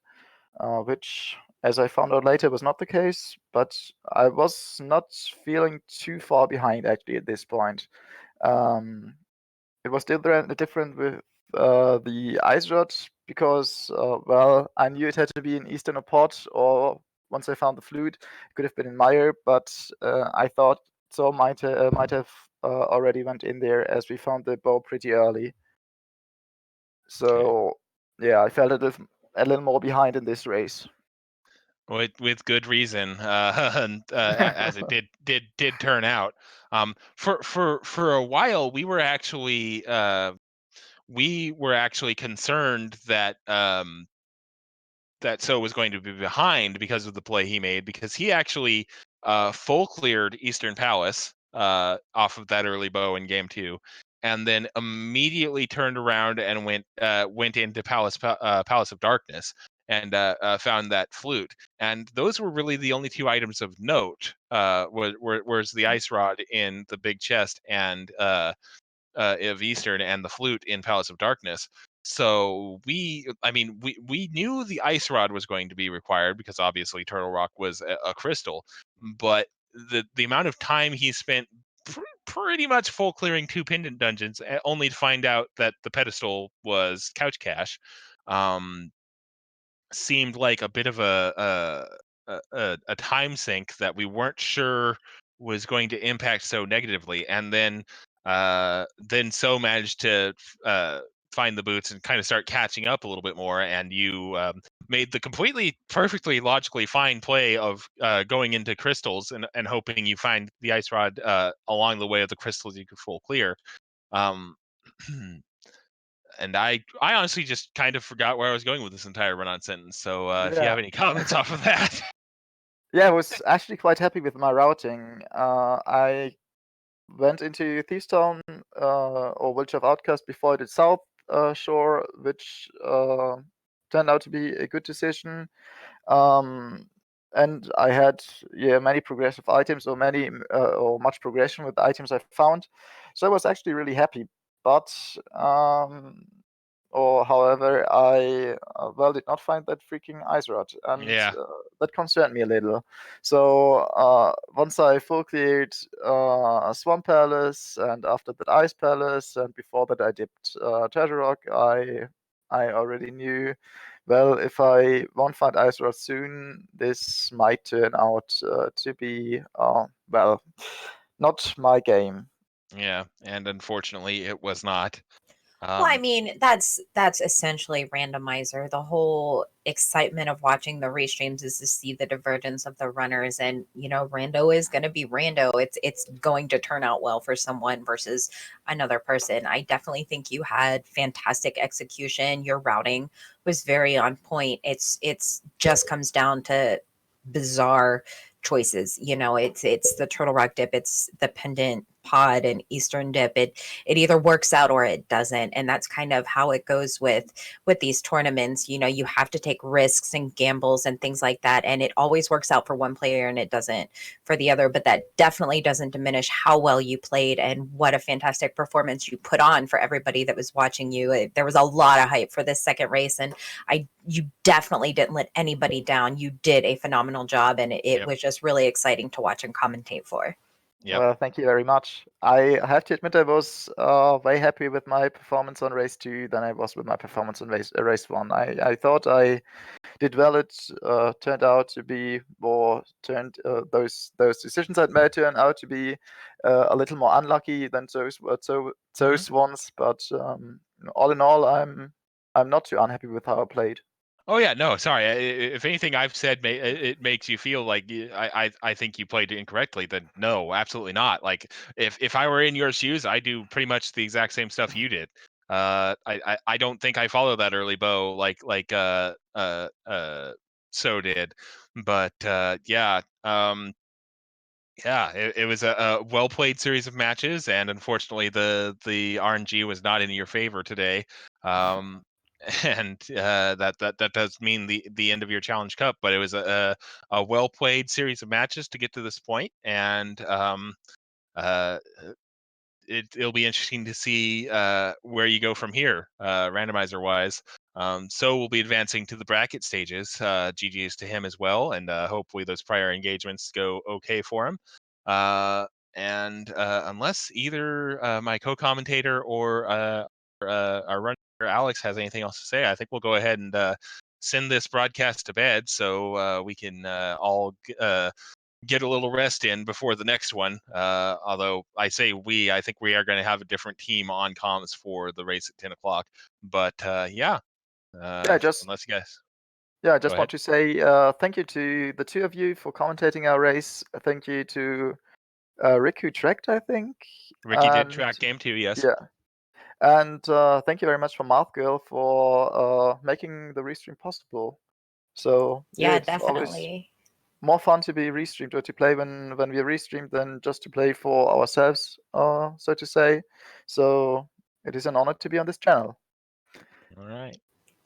which, as I found out later, was not the case. But I was not feeling too far behind actually at this point. It was still different with the Ice Rod because, well, I knew it had to be in Eastern or Pot, or once I found the flute, it could have been in Meyer, but I thought so might have already went in there as we found the bow pretty early. So yeah, I felt a little more behind in this race. With good reason, and, as it did turn out. For a while, we were actually concerned that that So was going to be behind because of the play he made, because he actually full cleared Eastern Palace off of that early bow in Game 2, and then immediately turned around and went into Palace of Darkness and found that flute. And those were really the only two items of note. Was the ice rod in the big chest and of Eastern, and the flute in Palace of Darkness. So we knew the ice rod was going to be required because obviously Turtle Rock was a crystal, but the amount of time he spent pretty much full clearing two pendant dungeons only to find out that the pedestal was couch cash seemed like a bit of a time sink that we weren't sure was going to impact so negatively. And then So managed to find the boots and kind of start catching up a little bit more, and you made the completely perfectly logically fine play of going into crystals and hoping you find the ice rod along the way of the crystals you could full clear. um, and I honestly just kind of forgot where I was going with this entire run-on sentence. So if you Yeah. have any comments off of that. Yeah, I was actually quite happy with my routing. I went into Thieves Town or Village of Outcast before I did South Shore, which turned out to be a good decision. and I had many progressive items or much progression with the items I found, so I was actually really happy. But however, I did not find that freaking ice rod, and that concerned me a little. So once I full cleared Swamp Palace, and after that Ice Palace, and before that I dipped Treasure Rock, I already knew, well, if I won't find ice rod soon, this might turn out to be not my game. Yeah, and unfortunately, it was not. Well, I mean, that's essentially randomizer. The whole excitement of watching the restreams is to see the divergence of the runners, and rando is going to be rando. It's going to turn out well for someone versus another person. I definitely think you had fantastic execution. Your routing was very on point. It's just comes down to bizarre choices. It's the turtle rock dip, it's the pendant pod and eastern dip. It either works out or it doesn't, and that's kind of how it goes with these tournaments. You have to take risks and gambles and things like that, and it always works out for one player and it doesn't for the other. But that definitely doesn't diminish how well you played and what a fantastic performance you put on for everybody that was watching you. There was a lot of hype for this second race, and you definitely didn't let anybody down. You did a phenomenal job, and it was just really exciting to watch and commentate for. Well, thank you very much. I have to admit I was way happy with my performance on race 2 than I was with my performance on race 1. I thought I did well. It turned out to be those decisions I'd made turned out to be a little more unlucky than those ones. But all in all, I'm not too unhappy with how I played. Oh yeah, no, sorry. If anything I've said it makes you feel like I think you played incorrectly, then no, absolutely not. Like if I were in your shoes, I do pretty much the exact same stuff you did. I don't think I follow that early bow like so did, but yeah. Yeah, it was a well played series of matches, and unfortunately, the RNG was not in your favor today. And that does mean the end of your Challenge Cup, but it was a well played series of matches to get to this point, and uh, it'll be interesting to see where you go from here, randomizer wise. So we'll be advancing to the bracket stages. GG's to him as well, and hopefully those prior engagements go okay for him. And unless either my co-commentator or our runner Alex has anything else to say, I think we'll go ahead and send this broadcast to bed so we can all get a little rest in before the next one. Although I say I think we are going to have a different team on comms for the race at 10 o'clock. But I just want to say thank you to the two of you for commentating our race. Thank you to Rick who tracked, I think. Ricky did track game 2, yes. Yeah. And thank you very much for Math Girl for making the restream possible. So yeah, it's definitely always more fun to be restreamed or to play when we are restreamed than just to play for ourselves, so to say. So it is an honor to be on this channel. All right.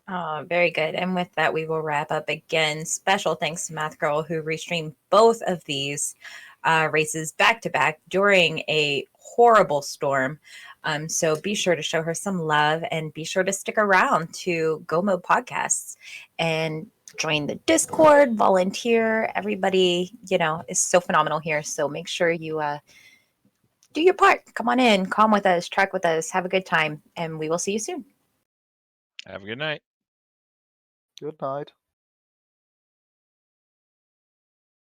Oh, very good. And with that, we will wrap up again. Special thanks to Math Girl, who restreamed both of these races back to back during a horrible storm. So be sure to show her some love and be sure to stick around to Go Mode Podcasts and join the Discord, volunteer. Everybody, is so phenomenal here. So make sure you do your part. Come on in, calm with us, track with us, have a good time, and we will see you soon. Have a good night. Good night.